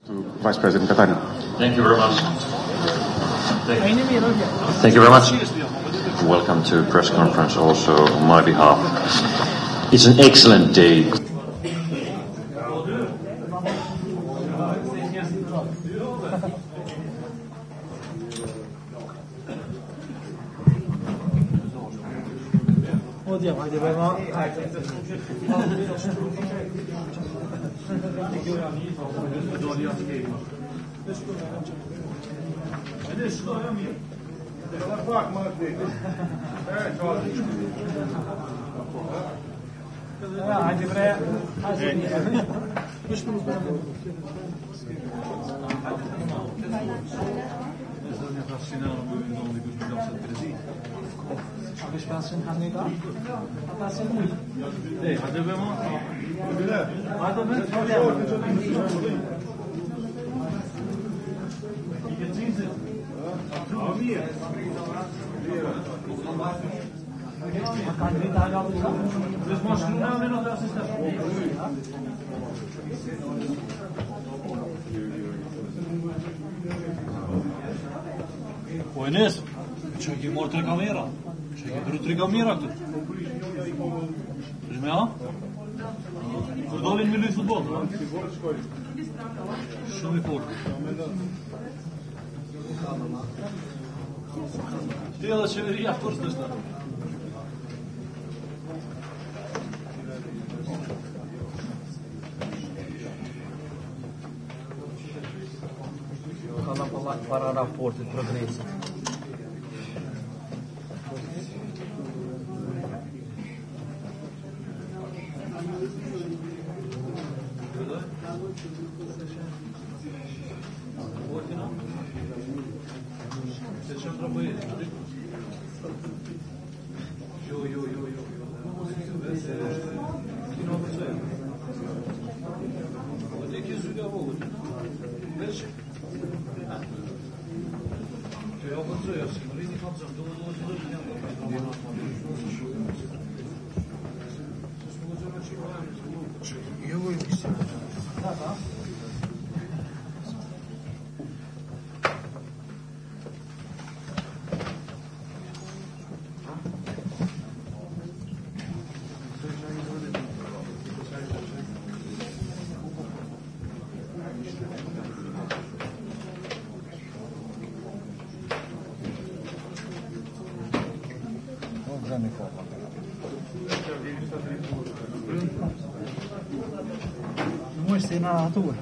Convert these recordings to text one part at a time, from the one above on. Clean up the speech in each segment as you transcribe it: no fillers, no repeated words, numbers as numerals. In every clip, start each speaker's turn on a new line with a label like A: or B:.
A: Vice President Catania.
B: Thank you very much. Thank you very much. Welcome to press conference also on my behalf. It's an excellent day.
C: Po e nesë, që e ki morë 3 kamera, që e ki bërë 3 kamera këtë. Shme a? Kur dolin me lujtë futbol? Shumë i fort. Ti edhe qeveria forës në shtë. Para raportit Progresit. Senator.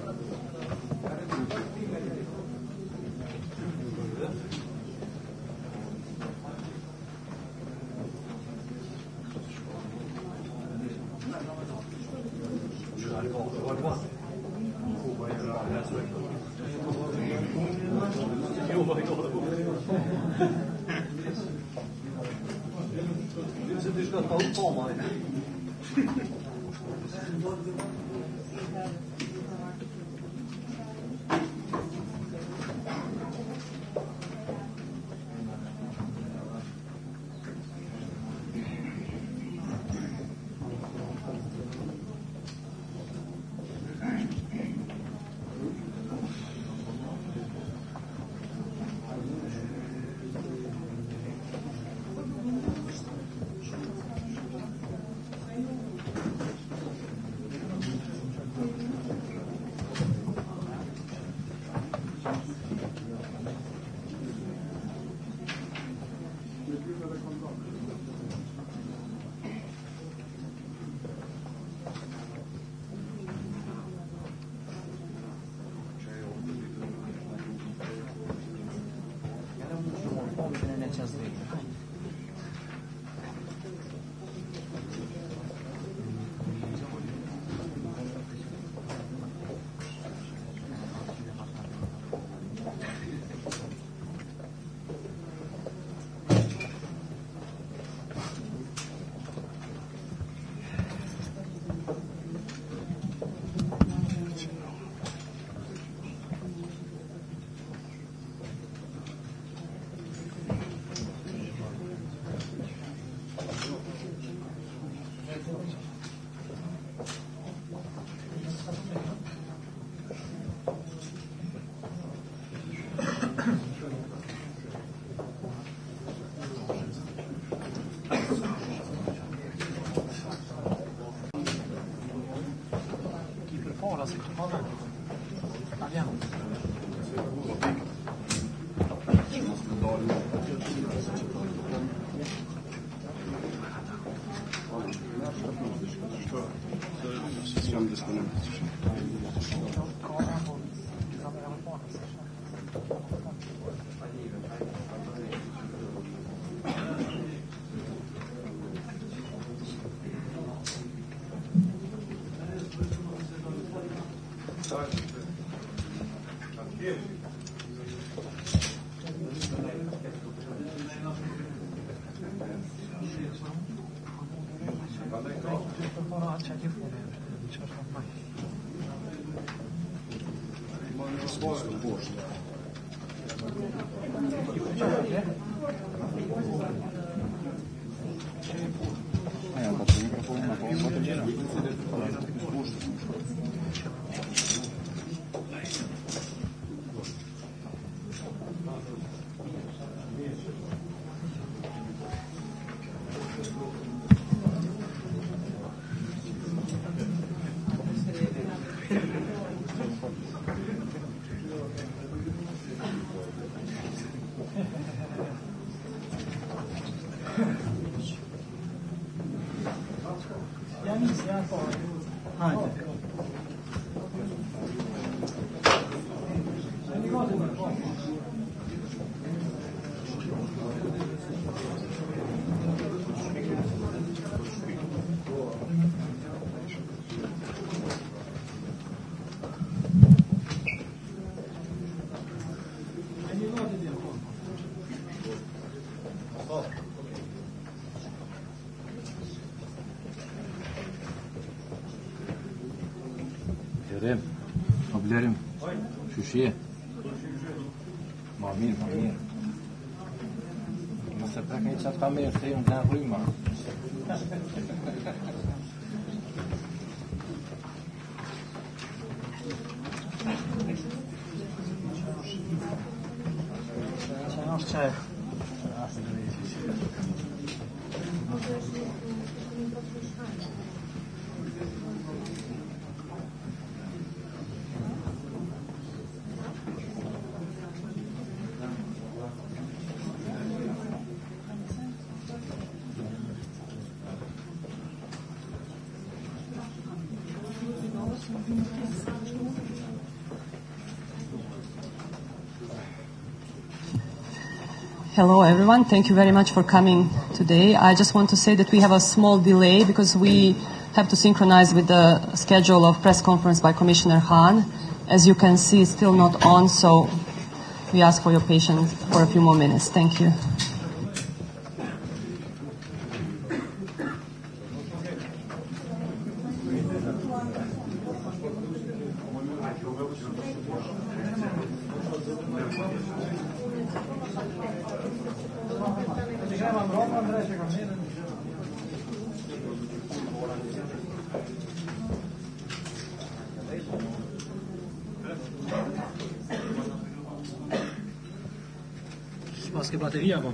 A: Oblerim. Shushe. Ma mirë, ma mirë. Nëse pak një qatë kamerë, se ju në të rrima. Që është qaj?
D: Hello, everyone. Thank you very much for coming today. I just want to say that we have a small delay because we have to synchronize with the schedule of press conference by Commissioner Hahn. As you can see, it's still not on, so we ask for your patience for a few more minutes. Thank you.
C: Pas che batteria con.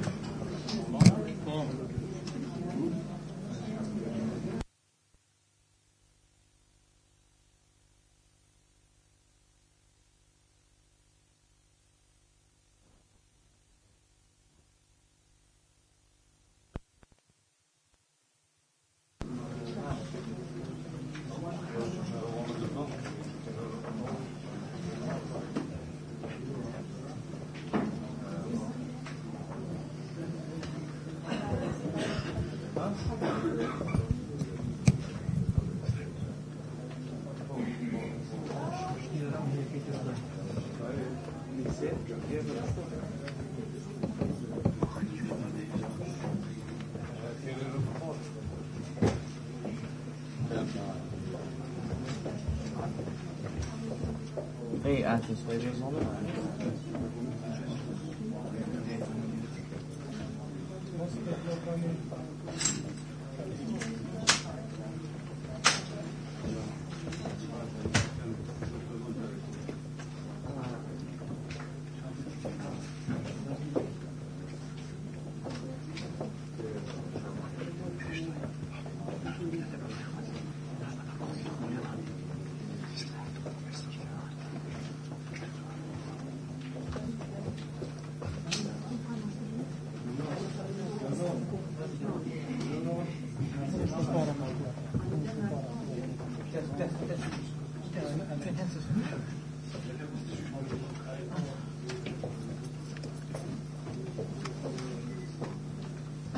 A: Hey, Athens, wages on it.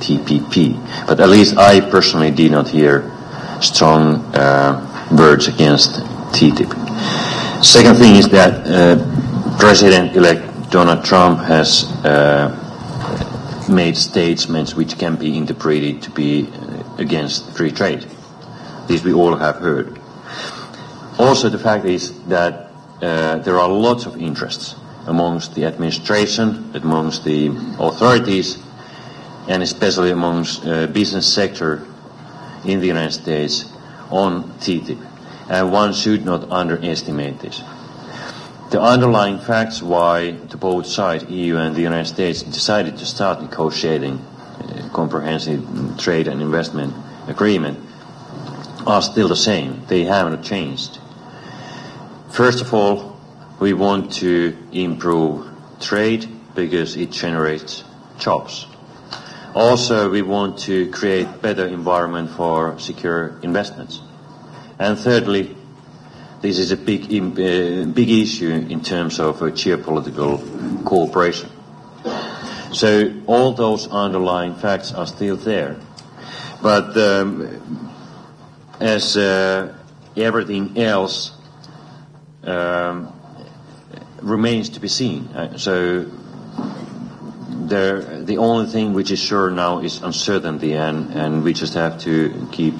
B: TPP, but at least I personally did not hear strong words against TTIP. Second thing is that President-elect Donald Trump has made statements which can be interpreted to be against free trade. This we all have heard. Also, the fact is that there are lots of interests amongst the administration, amongst the authorities, and especially amongst business sector in the United States on TTIP. And one should not underestimate this. The underlying facts why the both sides, EU and the United States, decided to start negotiating comprehensive trade and investment agreement are still the same. They haven't changed. First of all, we want to improve trade because it generates jobs. Also, we want to create better environment for secure investments. And thirdly, this is a big issue in terms of geopolitical cooperation. So all those underlying facts are still there. But as everything else remains to be seen. The only thing which is sure now is uncertainty, and we just have to keep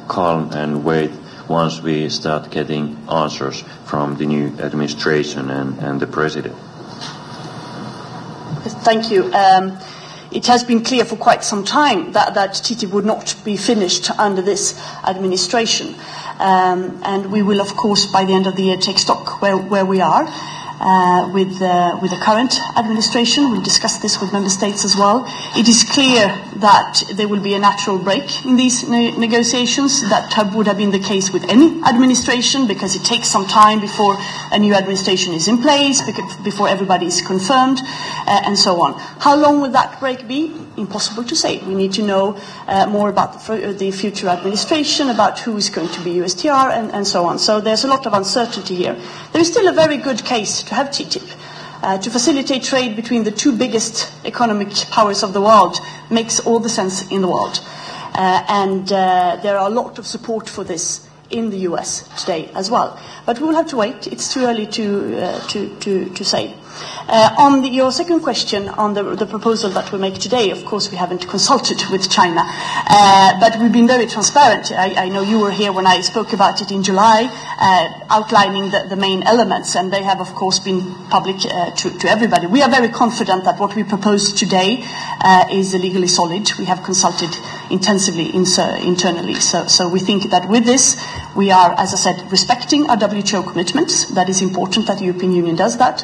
B: calm and wait once we start getting answers from the new administration and the president.
E: Thank you. It has been clear for quite some time that TTIP would not be finished under this administration. And we will, of course, by the end of the year, take stock where we are. With the current administration. We'll discuss this with member states as well. It is clear that there will be a natural break in these negotiations. That would have been the case with any administration, because it takes some time before a new administration is in place, before everybody is confirmed, and so on. How long will that break be? Impossible to say. We need to know more about the future administration, about who is going to be USTR, and so on. So there's a lot of uncertainty here. There is still a very good case to have TTIP. To facilitate trade between the two biggest economic powers of the world makes all the sense in the world. And there are a lot of support for this in the US today as well. But we will have to wait. It's too early to say. On your second question on the proposal that we make today, of course we haven't consulted with China, but we've been very transparent. I know you were here when I spoke about it in July, outlining the main elements, and they have of course been public to everybody. We are very confident that what we propose today is legally solid. We have consulted intensively internally, so we think that with this we are, as I said, respecting our WTO commitments. That is important that the European Union does that.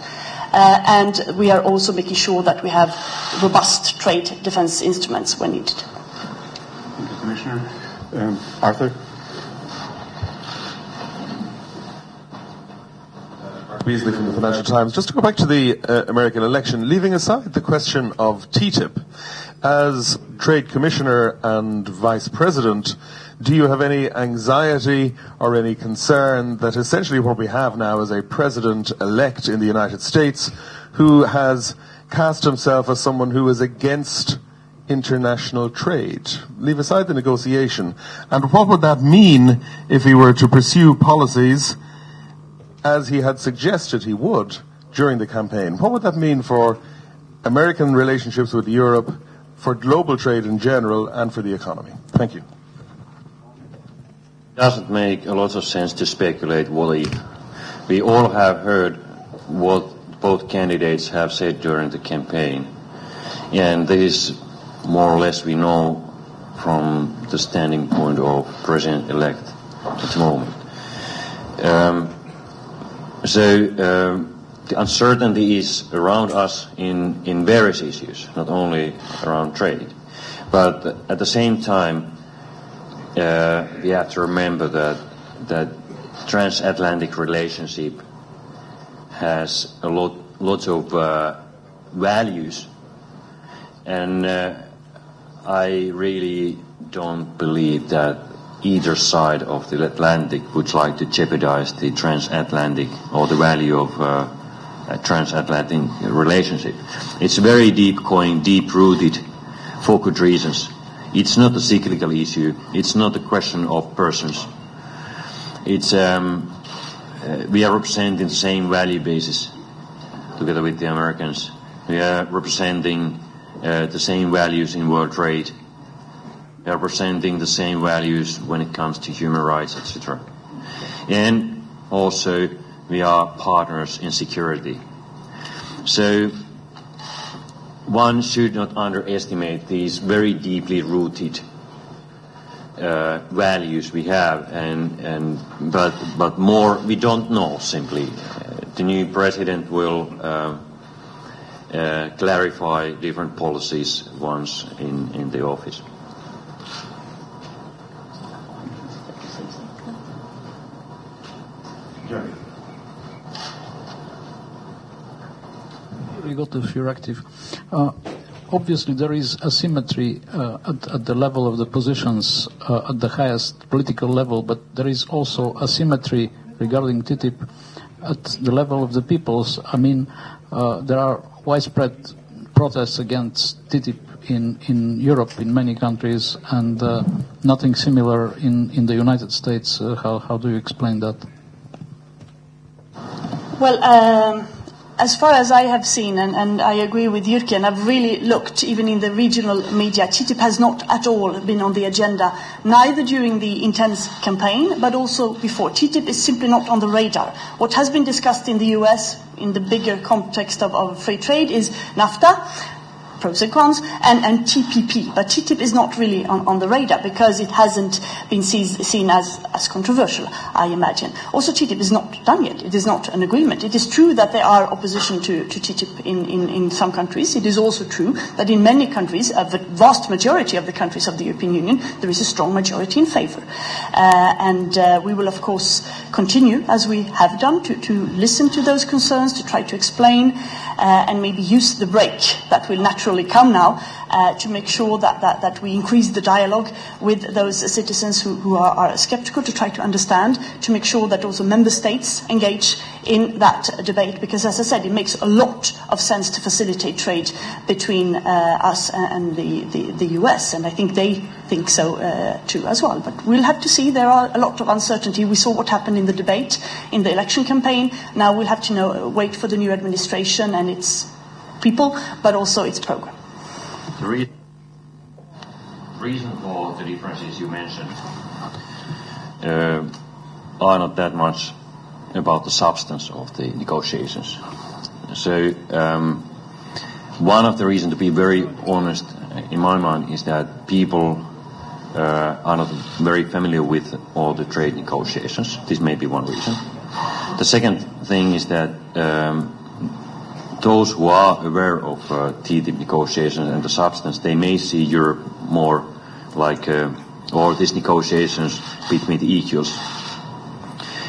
E: And we are also making sure that we have robust trade defense instruments when needed.
F: Thank you, Commissioner. Arthur?
G: Beasley from the Financial Times. Just to go back to the American election, leaving aside the question of TTIP, as Trade Commissioner and Vice President, do you have any anxiety or any concern that essentially what we have now is a president-elect in the United States who has cast himself as someone who is against international trade? Leave aside the negotiation. And what would that mean if he were to pursue policies as he had suggested he would during the campaign? What would that mean for American relationships with Europe, for global trade in general, and for the economy? Thank you.
B: It doesn't make a lot of sense to speculate what if. We all have heard what both candidates have said during the campaign, and this more or less we know from the standing point of President-elect at the moment. The uncertainty is around us in various issues, not only around trade, but at the same time we have to remember that transatlantic relationship has a lot of values, and I really don't believe that either side of the Atlantic would like to jeopardize the transatlantic or the value of a transatlantic relationship. It's very deep-going, deep-rooted for good reasons. It's not a cyclical issue. It's not a question of persons. It's we are representing the same value basis together with the Americans. We are representing the same values in world trade. We are representing the same values when it comes to human rights, etc. And also, we are partners in security. So, one should not underestimate these very deeply rooted values we have, but more we don't know simply. The new president will clarify different policies once in the office.
H: We got the directive. Obviously, there is asymmetry at the level of the positions at the highest political level, but there is also asymmetry regarding TTIP at the level of the peoples. I mean, there are widespread protests against TTIP in Europe, in many countries, and nothing similar in the United States. How do you explain that?
E: Well, as far as I have seen, and I agree with Jyrki, and I've really looked even in the regional media, TTIP has not at all been on the agenda, neither during the intense campaign, but also before. TTIP is simply not on the radar. What has been discussed in the US, in the bigger context of free trade, is NAFTA, pros and cons, and TPP. But TTIP is not really on the radar because it hasn't been seen as controversial, I imagine. Also, TTIP is not done yet. It is not an agreement. It is true that there are opposition to TTIP in some countries. It is also true that in many countries, the vast majority of the countries of the European Union, there is a strong majority in favor. And we will, of course, continue, as we have done, to listen to those concerns, to try to explain, and maybe use the break that will naturally come now to make sure that we increase the dialogue with those citizens who are skeptical, to try to understand, to make sure that also member states engage in that debate, because, as I said, it makes a lot of sense to facilitate trade between us and the US, and I think they think so too as well. But we'll have to see. There are a lot of uncertainty. We saw what happened in the debate, in the election campaign. Now we'll have to wait for the new administration and its people, but also its program.
B: The reason for the differences you mentioned are not that much about the substance of the negotiations. So one of the reasons, to be very honest, in my mind, is that people are not very familiar with all the trade negotiations. This may be one reason. The second thing is that those who are aware of TTIP negotiations and the substance, they may see Europe more like or these negotiations between the equals.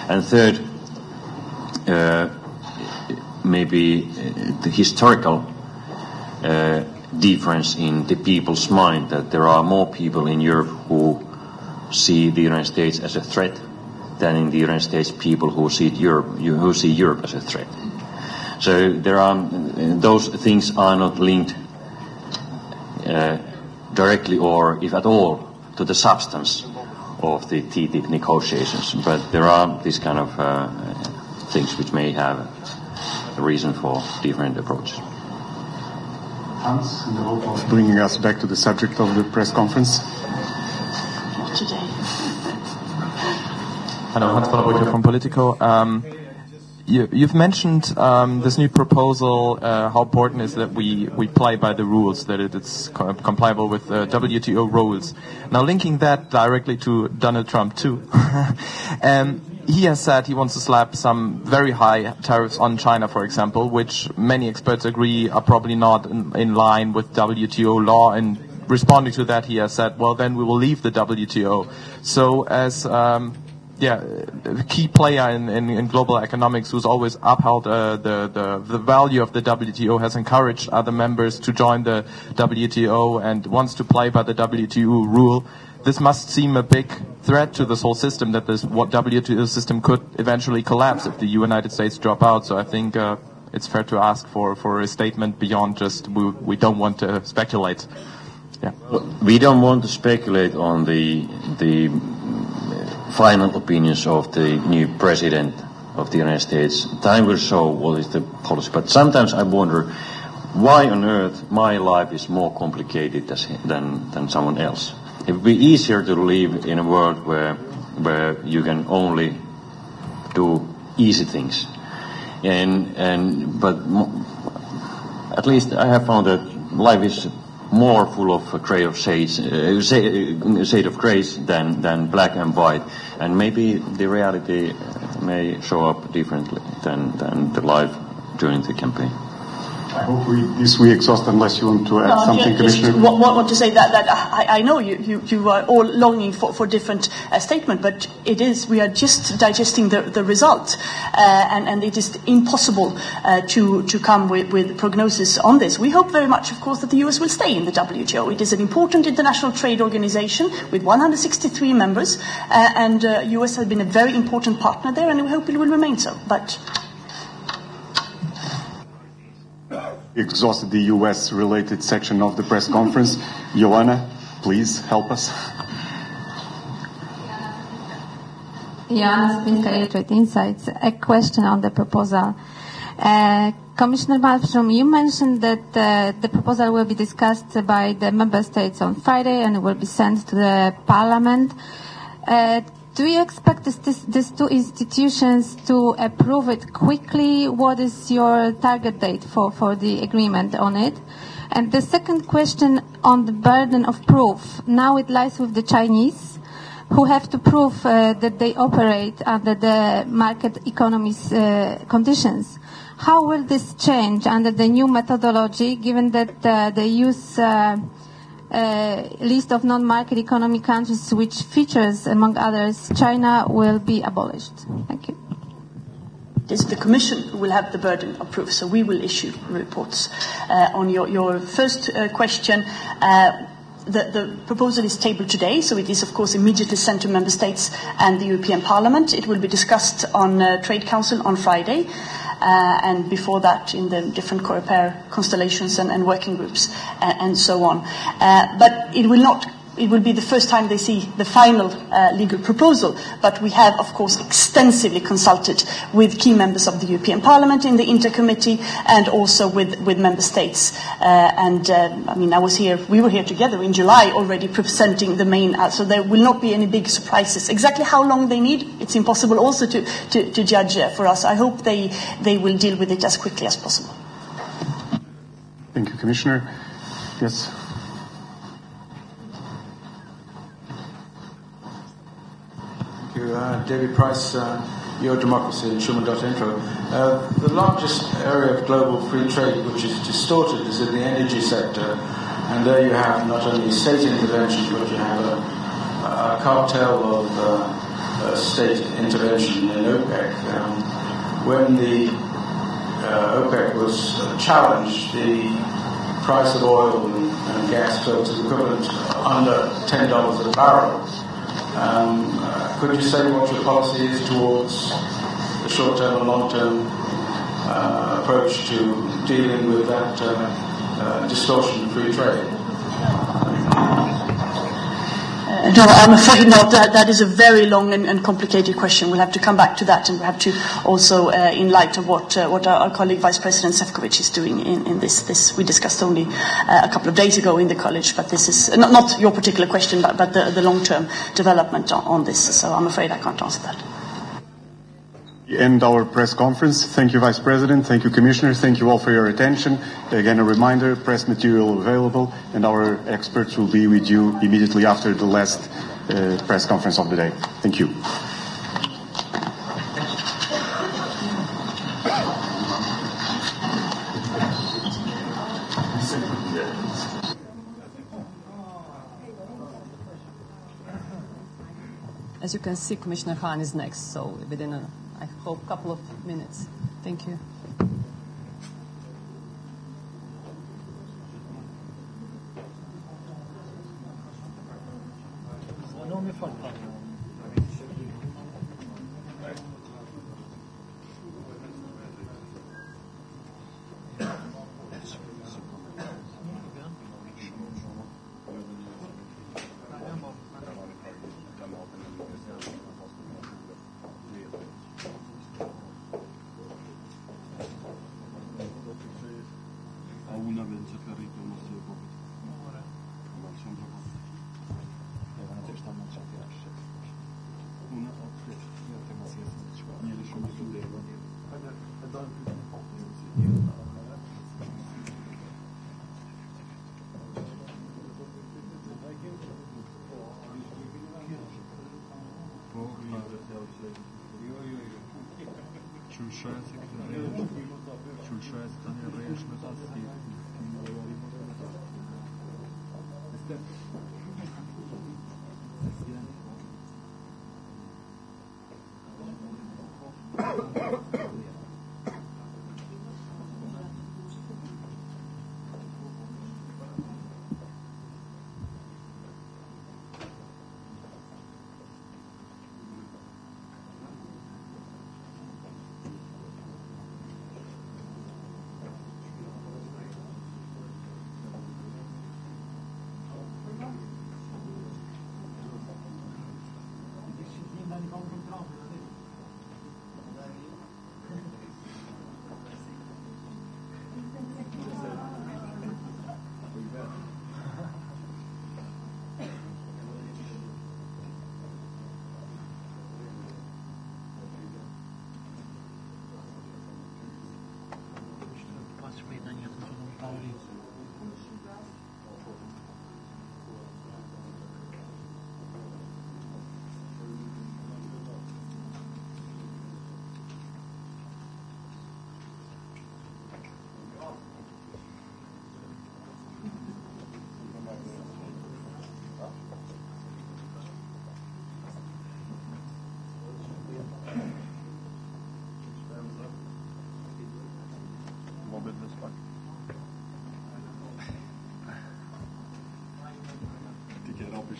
B: And third, maybe the historical difference in the people's mind, that there are more people in Europe who see the United States as a threat than in the United States people who see Europe as a threat. So there are those things are not linked directly, or if at all, to the substance of the TTIP negotiations. But there are these kind of things which may have a reason for different approaches.
F: Hans, in the hope of bringing us back to the subject of the press conference.
E: Not today.
I: Hello, Hans from Politico. You've mentioned this new proposal, how important is that we play by the rules, that it's compliable with WTO rules. Now, linking that directly to Donald Trump too, he has said he wants to slap some very high tariffs on China, for example, which many experts agree are probably not in line with WTO law. And responding to that, he has said, well, then we will leave the WTO. So as a key player in global economics who's always upheld the value of the WTO, has encouraged other members to join the WTO and wants to play by the WTO rule. This must seem a big threat to this whole system, that this WTO system could eventually collapse if the United States drop out. So I think it's fair to ask for a statement beyond just we don't want to speculate. Yeah.
B: We don't want to speculate on the final opinions of the new president of the United States. Time will show what is the policy. But sometimes I wonder why on earth my life is more complicated than someone else. It would be easier to live in a world where you can only do easy things. But at least I have found that life is more full of shade of grays than black and white, and maybe the reality may show up differently than the life during the campaign.
F: I hope we exhaust, unless you want to add something, Commissioner.
E: Want to say that I know you are all longing for different statement, but we are just digesting the result, and it is impossible to come with prognosis on this. We hope very much, of course, that the US will stay in the WTO. It is an important international trade organization with 163 members, and US has been a very important partner there, and we hope it will remain so. But
F: exhausted the US-related section of the press conference. Joanna, please help us.
J: Joanna Spinska, Trade Insights. A question on the proposal. Commissioner Malmström, you mentioned that the proposal will be discussed by the member states on Friday and will be sent to the Parliament. Do you expect these two institutions to approve it quickly? What is your target date for the agreement on it? And the second question on the burden of proof. Now it lies with the Chinese, who have to prove that they operate under the market economy's conditions. How will this change under the new methodology, given that they use list of non-market economy countries, which features, among others, China, will be abolished? Thank you.
E: It is the Commission who will have the burden of proof, so we will issue reports. On your first question, the proposal is tabled today, so it is, of course, immediately sent to Member States and the European Parliament. It will be discussed on Trade Council on Friday. And before that in the different COREPER constellations and working groups and so on. But it will be the first time they see the final legal proposal, but we have, of course, extensively consulted with key members of the European Parliament in the Intercommittee and also with Member States. We were here together in July already presenting the main, so there will not be any big surprises. Exactly how long they need, it's impossible also to judge for us. I hope they will deal with it as quickly as possible.
F: Thank you, Commissioner. Yes.
K: David Price, Your Democracy and Schuman.info. The largest area of global free trade which is distorted is in the energy sector, and there you have not only state intervention, but you have a cartel of state intervention in OPEC. When the OPEC was challenged, the price of oil and gas fell to the equivalent under $10 a barrel. Could you say what your policy is towards the short-term and long-term approach to dealing with that distortion of free trade?
E: No, I'm afraid not. That is a very long and complicated question. We'll have to come back to that, and we have to also, in light of what our colleague Vice President Šefčovič is doing in this. We discussed only a couple of days ago in the college, but this is not your particular question, but the long-term development on this. So I'm afraid I can't answer that.
F: We end our press conference. Thank you, Vice President. Thank you, Commissioner. Thank you all for your attention. Again, a reminder, press material available, and our experts will be with you immediately after the last press conference of the day. Thank you.
D: as you can see, Commissioner Hahn is next, so within I hope, a couple of minutes. Thank you.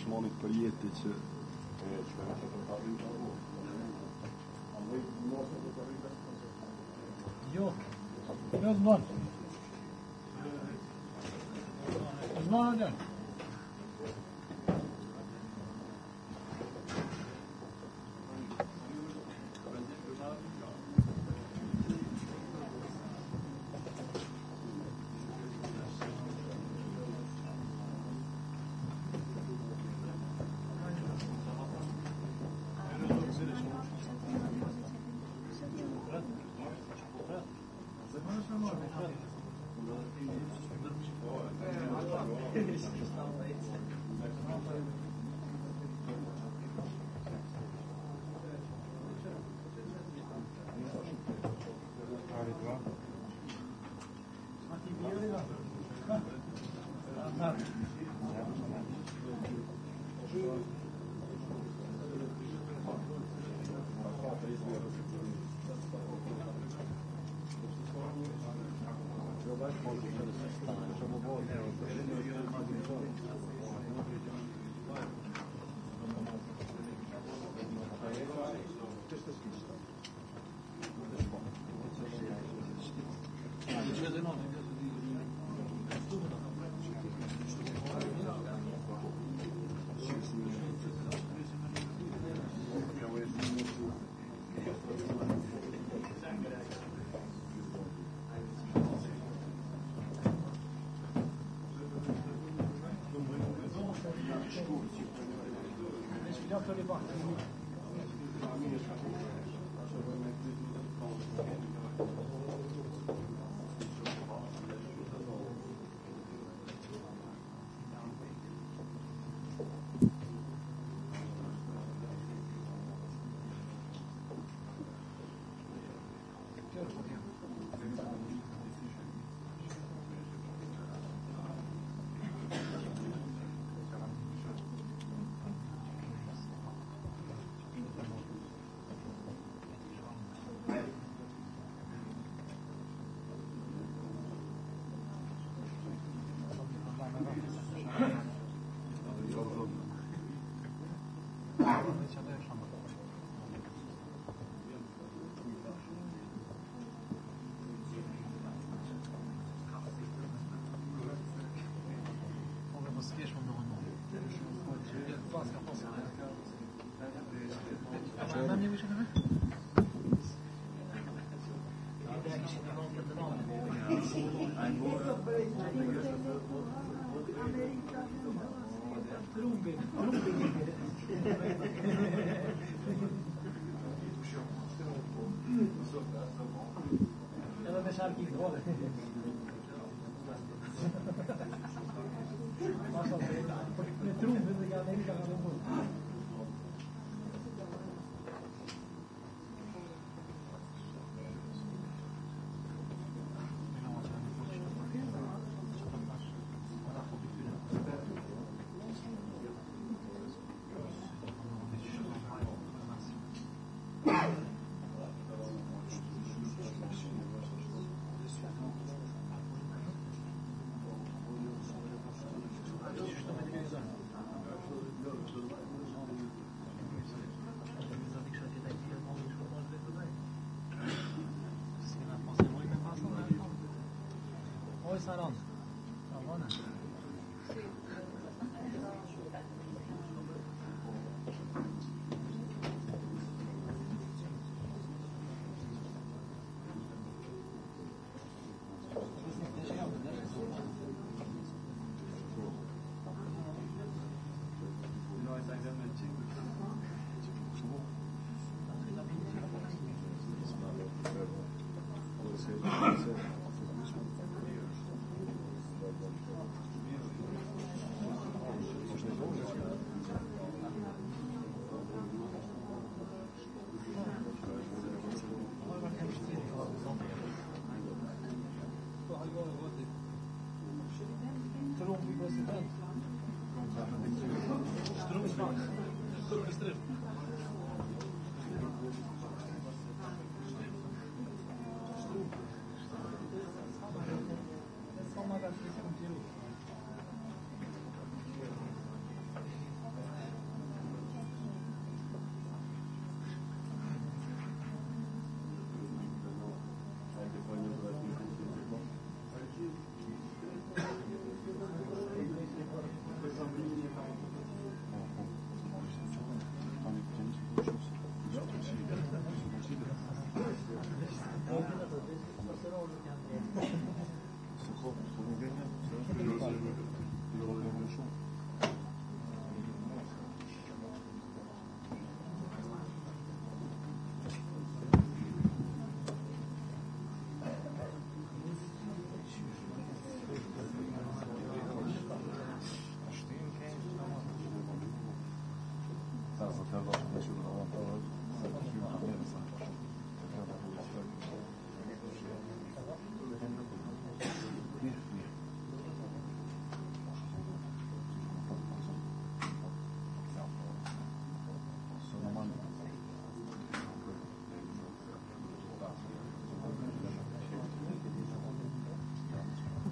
L: Monit për jetë që
C: Jo, zman. Zman hocam.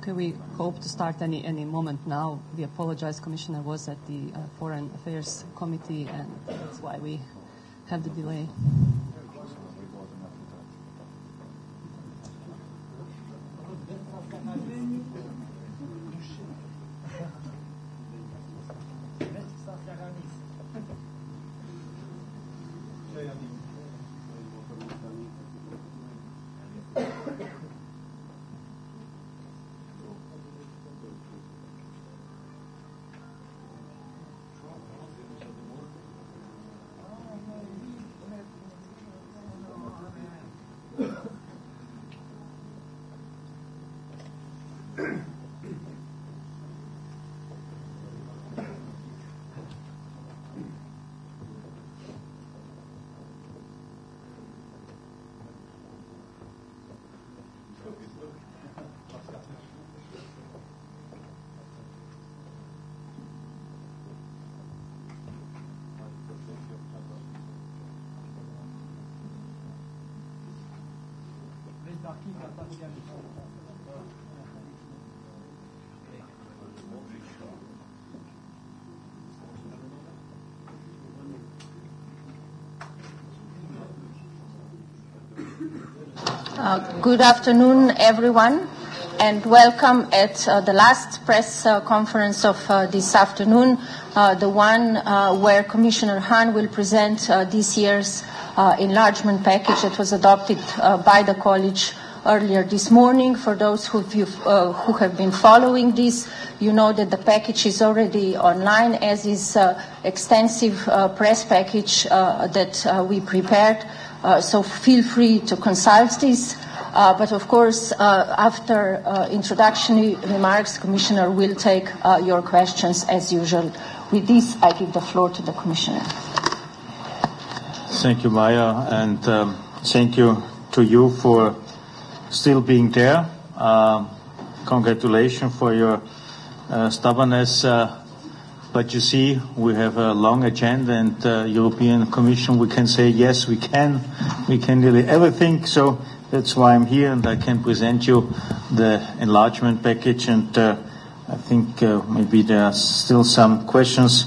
D: Okay, we hope to start any moment now. We apologize, Commissioner was at the Foreign Affairs Committee, and that's why we have the delay.
M: Good afternoon, everyone, and welcome at the last press conference of this afternoon, the one where Commissioner Hahn will present this year's enlargement package that was adopted by the College earlier this morning. For those who have been following this, you know that the package is already online, as is extensive press package that we prepared. So feel free to consult this. But of course, after introductory remarks, the Commissioner will take your questions as usual. With this, I give the floor to the Commissioner.
K: Thank you, Maya, and thank you to you for still being there. Congratulations for your stubbornness. But you see, we have a long agenda, and European Commission, we can say, yes, we can nearly everything. So that's why I'm here, and I can present you the enlargement package. And I think maybe there are still some questions.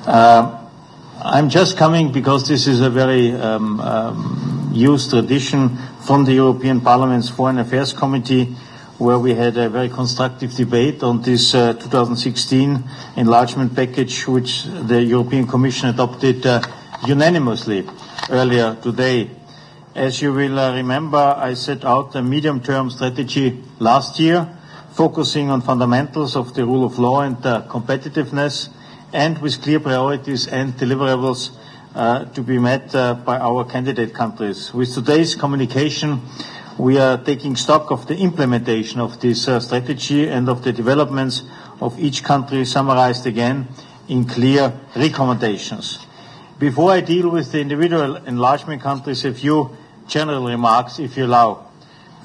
K: I'm just coming because this is a very used tradition from the European Parliament's Foreign Affairs Committee, where we had a very constructive debate on this 2016 enlargement package, which the European Commission adopted unanimously earlier today. As you will remember, I set out a medium-term strategy last year, focusing on fundamentals of the rule of law and competitiveness, and with clear priorities and deliverables to be met by our candidate countries. With today's communication, we are taking stock of the implementation of this strategy and of the developments of each country, summarized again in clear recommendations. Before I deal with the individual enlargement countries, a few general remarks, if you allow.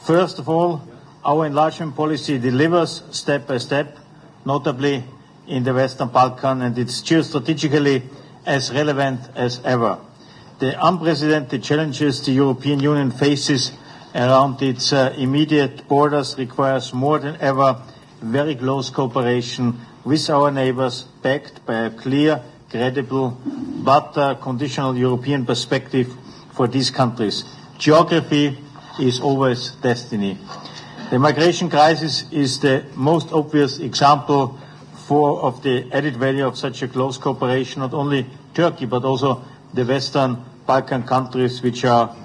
K: First of all, our enlargement policy delivers step by step, notably in the Western Balkans, and it's geostrategically as relevant as ever. The unprecedented challenges the European Union faces around its immediate borders requires more than ever very close cooperation with our neighbors, backed by a clear, credible, but conditional European perspective for these countries. Geography is always destiny. The migration crisis is the most obvious example of the added value of such a close cooperation. Not only Turkey, but also the Western Balkan countries, which are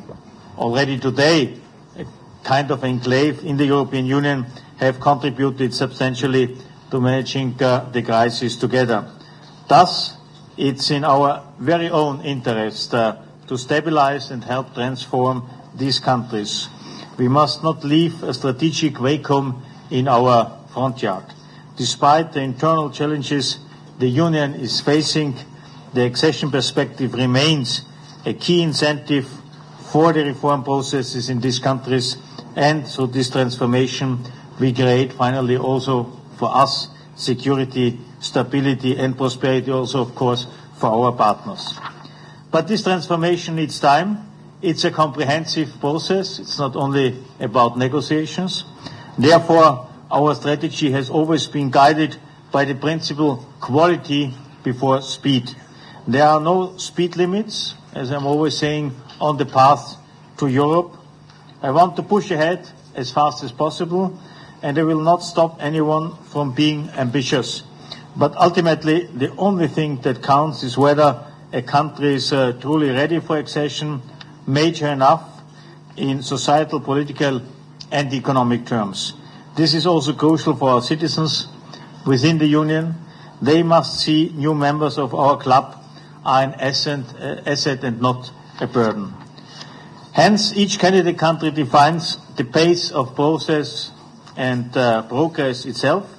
K: already today a kind of enclave in the European Union, have contributed substantially to managing the crisis together. Thus, it's in our very own interest to stabilize and help transform these countries. We must not leave a strategic vacuum in our front yard. Despite the internal challenges the Union is facing, the accession perspective remains a key incentive for the reform processes in these countries, and through this transformation we create finally also for us security, stability and prosperity, also of course for our partners. But this transformation needs time. It's a comprehensive process. It's not only about negotiations. Therefore, our strategy has always been guided by the principle quality before speed. There are no speed limits, as I'm always saying, on the path to Europe. I want to push ahead as fast as possible, and I will not stop anyone from being ambitious. But ultimately, the only thing that counts is whether a country is truly ready for accession, major enough in societal, political and economic terms. This is also crucial for our citizens within the Union. They must see new members of our club are an asset and not a burden. Hence, each candidate country defines the pace of process and progress itself.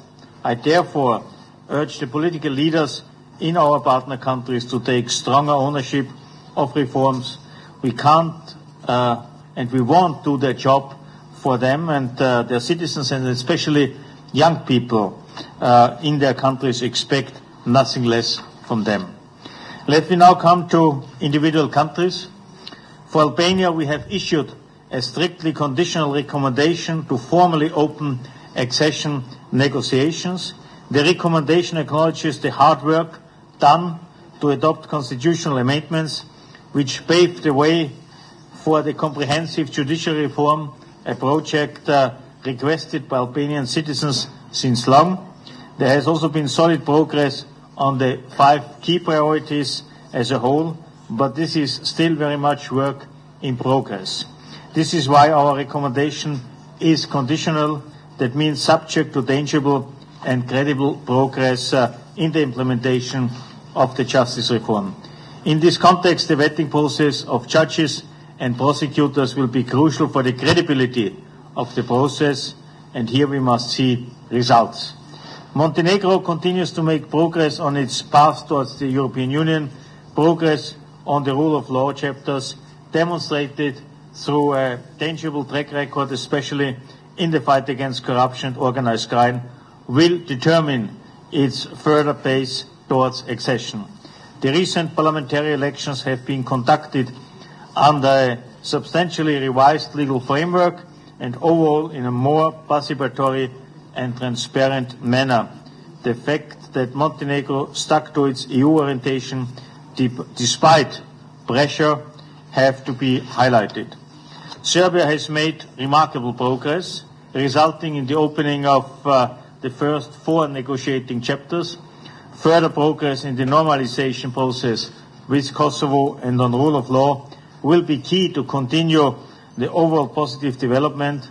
K: I therefore urge the political leaders in our partner countries to take stronger ownership of reforms. We can't and we won't do their job for them and their citizens, and especially young people in their countries expect nothing less from them. Let me now come to individual countries. For Albania, we have issued a strictly conditional recommendation to formally open accession negotiations. The recommendation acknowledges the hard work done to adopt constitutional amendments which paved the way for the comprehensive judicial reform, a project requested by Albanian citizens since long. There has also been solid progress on the 5 key priorities as a whole, but this is still very much work in progress. This is why our recommendation is conditional. That means subject to tangible and credible progress in the implementation of the justice reform. In this context, the vetting process of judges
N: and prosecutors will be crucial for the credibility of the process, and here we must see results. Montenegro continues to make progress on its path towards the European Union, progress on the rule of law chapters demonstrated through a tangible track record, especially in the fight against corruption and organized crime, will determine its further pace towards accession. The recent parliamentary elections have been conducted under a substantially revised legal framework and overall in a more participatory and transparent manner. The fact that Montenegro stuck to its EU orientation despite pressure have to be highlighted. Serbia has made remarkable progress, resulting in the opening of the first 4 negotiating chapters, further progress in the normalization process with Kosovo and on rule of law will be key to continue the overall positive development.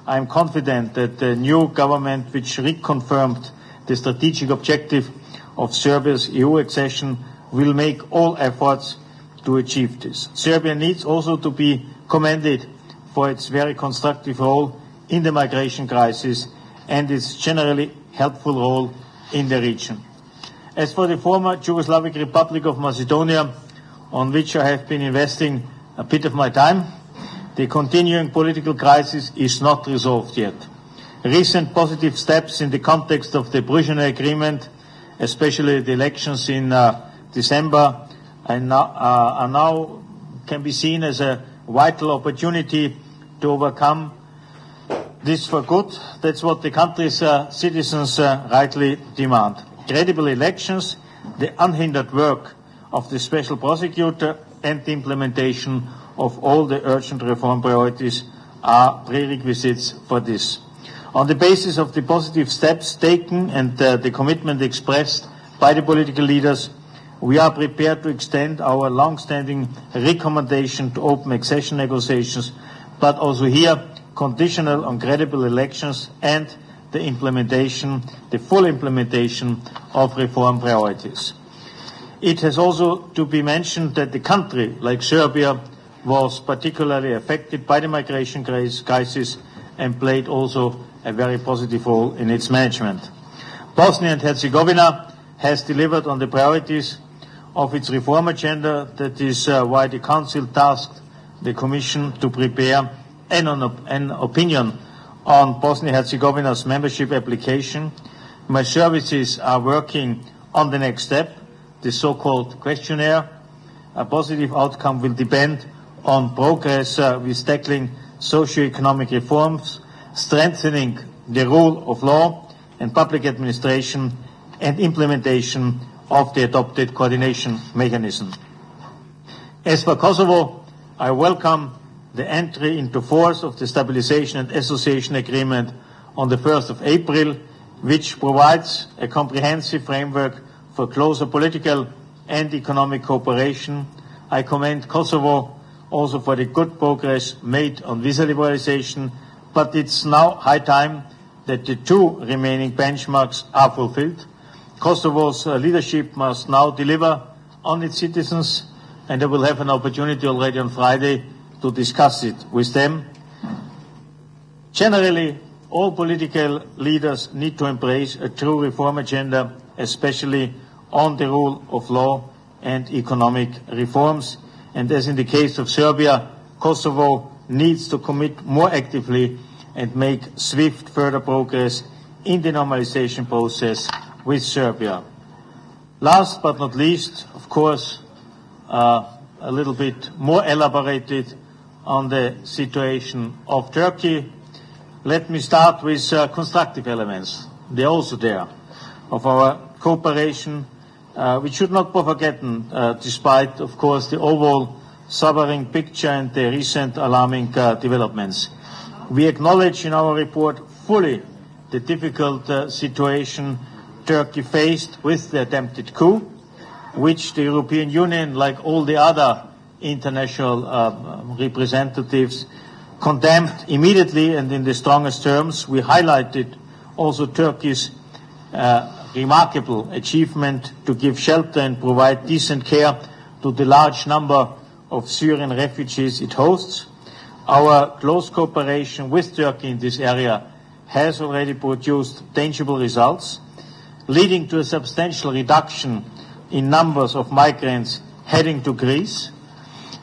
N: I am confident that the new government, which reconfirmed the strategic objective of Serbia's EU accession, will make all efforts to achieve this. Serbia needs also to be commended for its very constructive role in the migration crisis and its generally helpful role in the region. As for the former Yugoslavic Republic of Macedonia, on which I have been investing a bit of my time, the continuing political crisis is not resolved yet. Recent positive steps in the context of the Brezhnev Agreement, especially the elections in December, can be seen as a vital opportunity to overcome this for good. That's what the country's citizens rightly demand. Credible elections, the unhindered work of the special prosecutor, and the implementation of all the urgent reform priorities are prerequisites for this. On the basis of the positive steps taken and the commitment expressed by the political leaders, we are prepared to extend our long-standing recommendation to open accession negotiations, but also here conditional on credible elections and the full implementation of reform priorities. It has also to be mentioned that the country, like Serbia, was particularly affected by the migration crisis and played also a very positive role in its management. Bosnia and Herzegovina has delivered on the priorities of its reform agenda. That is why the Council tasked the Commission to prepare an opinion on Bosnia-Herzegovina's membership application. My services are working on the next step, the so-called questionnaire. A positive outcome will depend on progress with tackling socio-economic reforms, strengthening the rule of law and public administration, and implementation of the adopted coordination mechanism. As for Kosovo, I welcome the entry into force of the Stabilization and Association Agreement on the 1st of April, which provides a comprehensive framework for closer political and economic cooperation. I commend Kosovo also for the good progress made on visa liberalization, but it's now high time that the 2 remaining benchmarks are fulfilled. Kosovo's leadership must now deliver on its citizens, and I will have an opportunity already on Friday to discuss it with them. Generally, all political leaders need to embrace a true reform agenda, especially on the rule of law and economic reforms. And as in the case of Serbia, Kosovo needs to commit more actively and make swift further progress in the normalization process with Serbia. Last but not least, of course, a little bit more elaborated on the situation of Turkey. Let me start with constructive elements. They are also there of our cooperation. We should not be forgotten, despite, of course, the overall sobering picture and the recent alarming developments. We acknowledge in our report fully the difficult situation Turkey faced with the attempted coup, which the European Union, like all the other international representatives, condemned immediately and in the strongest terms. We highlighted also Turkey's remarkable achievement to give shelter and provide decent care to the large number of Syrian refugees it hosts. Our close cooperation with Turkey in this area has already produced tangible results, leading to a substantial reduction in numbers of migrants heading to Greece.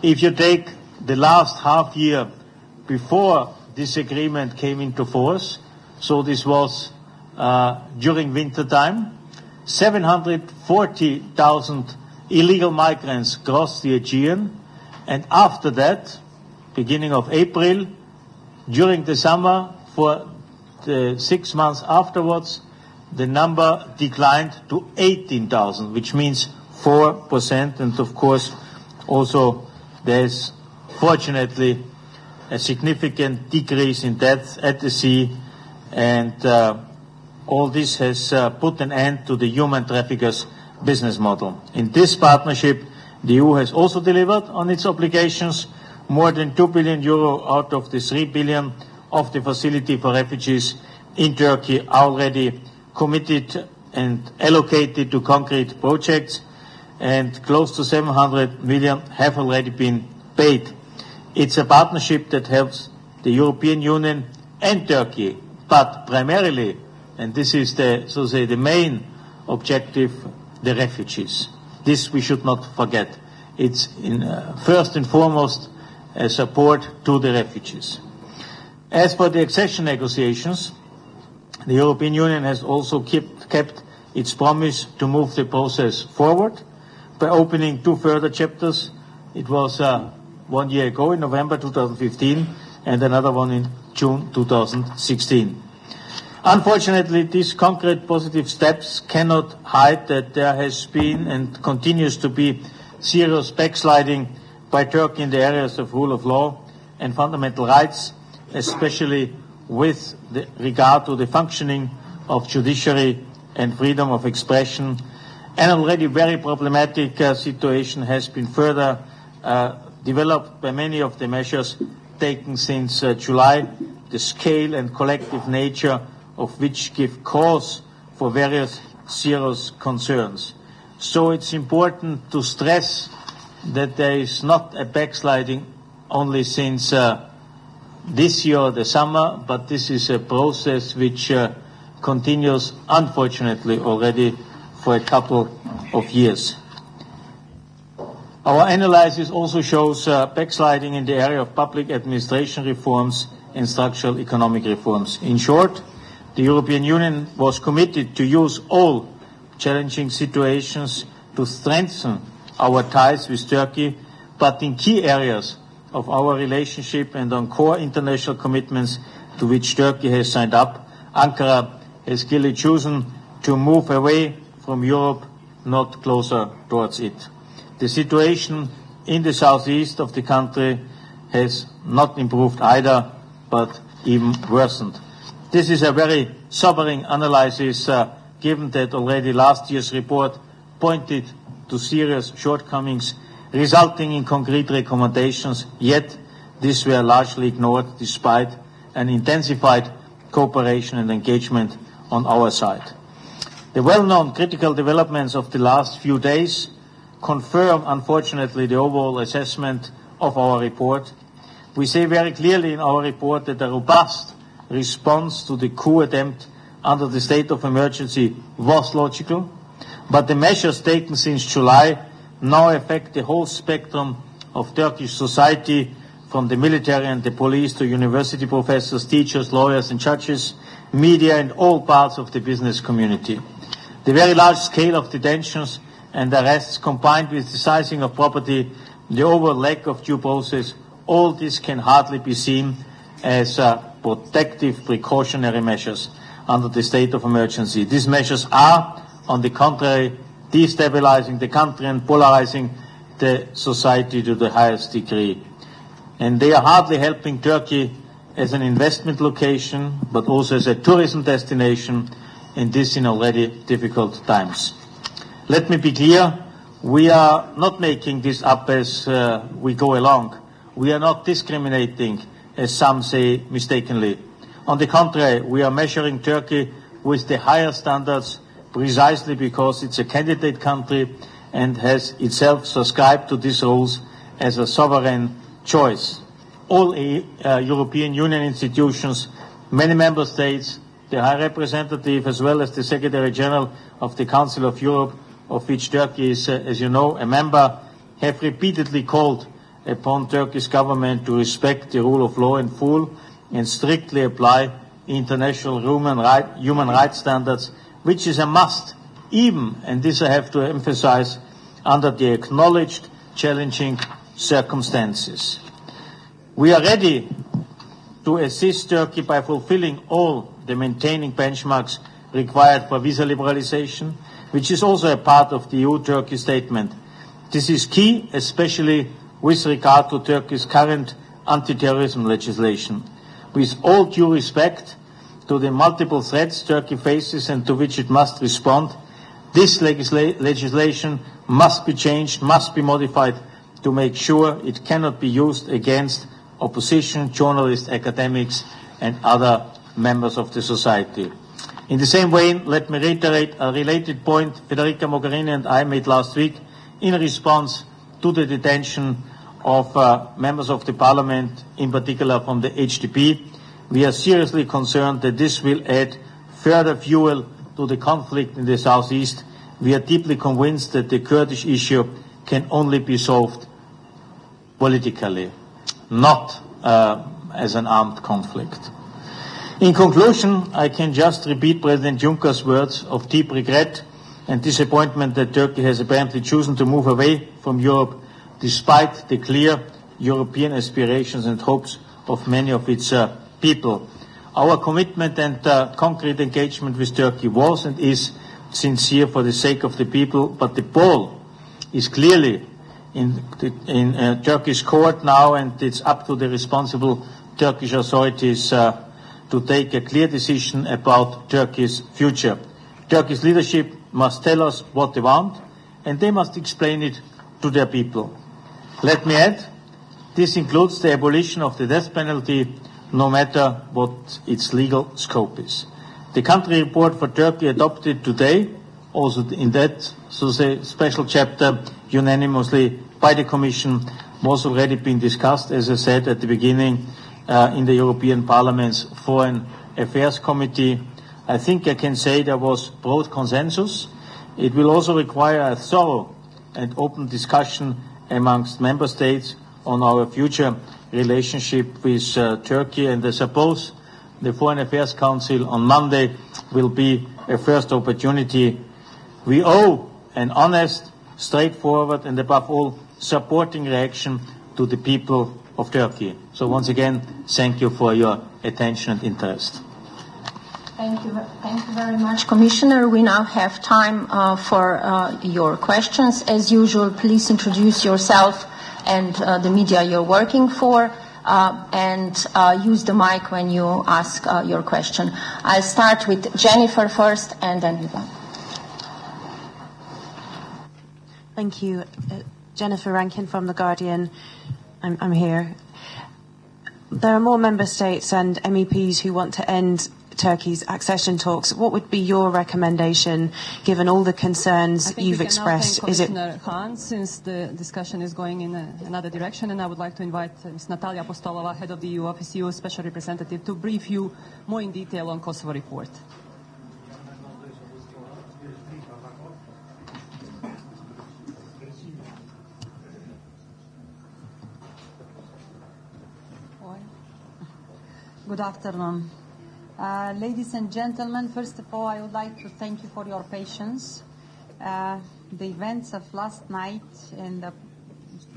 N: If you take the last half year before this agreement came into force, so this was during winter time, 740,000 illegal migrants crossed the Aegean, and after that, beginning of April, during the summer, for the 6 months afterwards, the number declined to 18,000, which means 4%, and of course also there's fortunately a significant decrease in deaths at the sea, and all this has put an end to the human traffickers' business model. In this partnership, the EU has also delivered on its obligations. More than €2 billion out of the €3 billion of the facility for refugees in Turkey are already committed and allocated to concrete projects, and close to 700 million have already been paid. It's a partnership that helps the European Union and Turkey, but primarily, and this is the main objective, the refugees. This we should not forget. It's first and foremost a support to the refugees. As for the accession negotiations, the European Union has also kept its promise to move the process forward by opening 2 further chapters. It was 1 year ago in November 2015 and another one in June 2016. Unfortunately, these concrete positive steps cannot hide that there has been and continues to be serious backsliding by Turkey in the areas of rule of law and fundamental rights, especially with regard to the functioning of judiciary and freedom of expression. An already very problematic situation has been further developed by many of the measures taken since July, the scale and collective nature of which give cause for various serious concerns. So it's important to stress that there is not a backsliding only since this year, the summer, but this is a process which continues, unfortunately, already for a couple of years. Our analysis also shows backsliding in the area of public administration reforms and structural economic reforms. In short, the European Union was committed to use all challenging situations to strengthen our ties with Turkey, but in key areas of our relationship and on core international commitments to which Turkey has signed up, Ankara has clearly chosen to move away from Europe, not closer towards it. The situation in the southeast of the country has not improved either, but even worsened. This is a very sobering analysis, given that already last year's report pointed to serious shortcomings, resulting in concrete recommendations, yet these were largely ignored despite an intensified cooperation and engagement on our side. The well-known critical developments of the last few days confirm, unfortunately, the overall assessment of our report. We say very clearly in our report that a robust response to the coup attempt under the state of emergency was logical, but the measures taken since July now affect the whole spectrum of Turkish society, from the military and the police to university professors, teachers, lawyers and judges, media and all parts of the business community. The very large scale of detentions and arrests, combined with the seizing of property, the overall lack of due process, all this can hardly be seen as protective precautionary measures under the state of emergency. These measures are, on the contrary, destabilizing the country and polarizing the society to the highest degree. And they are hardly helping Turkey as an investment location, but also as a tourism destination, and this in already difficult times. Let me be clear, we are not making this up as we go along. We are not discriminating, as some say mistakenly. On the contrary, we are measuring Turkey with the higher standards precisely because it's a candidate country and has itself subscribed to these rules as a sovereign choice. All European Union institutions, many member states, the High Representative, as well as the Secretary General of the Council of Europe, of which Turkey is, as you know, a member, have repeatedly called upon Turkish government to respect the rule of law in full and strictly apply international human rights standards, which is a must, even, and this I have to emphasize, under the acknowledged challenging circumstances. We are ready to assist Turkey by fulfilling all the maintaining benchmarks required for visa liberalization, which is also a part of the EU-Turkey statement. This is key, especially with regard to Turkey's current anti-terrorism legislation. With all due respect to the multiple threats Turkey faces and to which it must respond, this legislation must be changed, must be modified to make sure it cannot be used against opposition, journalists, academics, and other members of the society. In the same way, let me reiterate a related point Federica Mogherini and I made last week in response to the detention of members of the parliament, in particular from the HDP. We are seriously concerned that this will add further fuel to the conflict in the southeast. We are deeply convinced that the Kurdish issue can only be solved politically, not as an armed conflict. In conclusion, I can just repeat President Juncker's words of deep regret and disappointment that Turkey has apparently chosen to move away from Europe despite the clear European aspirations and hopes of many of its people. Our commitment and concrete engagement with Turkey was and is sincere for the sake of the people, but the ball is clearly in Turkish court now, and it's up to the responsible Turkish authorities to take a clear decision about Turkey's future. Turkish leadership must tell us what they want, and they must explain it to their people. Let me add, this includes the abolition of the death penalty, no matter what its legal scope is. The country report for Turkey adopted today, also in that special chapter, unanimously by the Commission, was already been discussed, as I said at the beginning, in the European Parliament's Foreign Affairs Committee. I think I can say there was broad consensus. It will also require a thorough and open discussion amongst member states on our future relationship with Turkey, and I suppose the Foreign Affairs Council on Monday will be a first opportunity. We owe an honest, straightforward, and above all, supporting reaction to the people of Turkey. So once again, thank you for your attention and interest.
M: Thank you very much, Commissioner. We now have time for your questions. As usual, please introduce yourself and the media you're working for, and use the mic when you ask your question. I'll start with Jennifer first, and then Ivan.
O: Thank you. Jennifer Rankin from The Guardian. I'm here. There are more member states and MEPs who want to end Turkey's accession talks. What would be your recommendation, given all the concerns you've expressed?
D: Is it Commissioner Hahn, since the discussion is going in another direction, and I would like to invite Ms. Natalia Apostolova, head of the EU Office, EU Special Representative, to brief you more in detail on Kosovo report.
P: Good afternoon. Ladies and gentlemen, first of all, I would like to thank you for your patience. The events of last night and the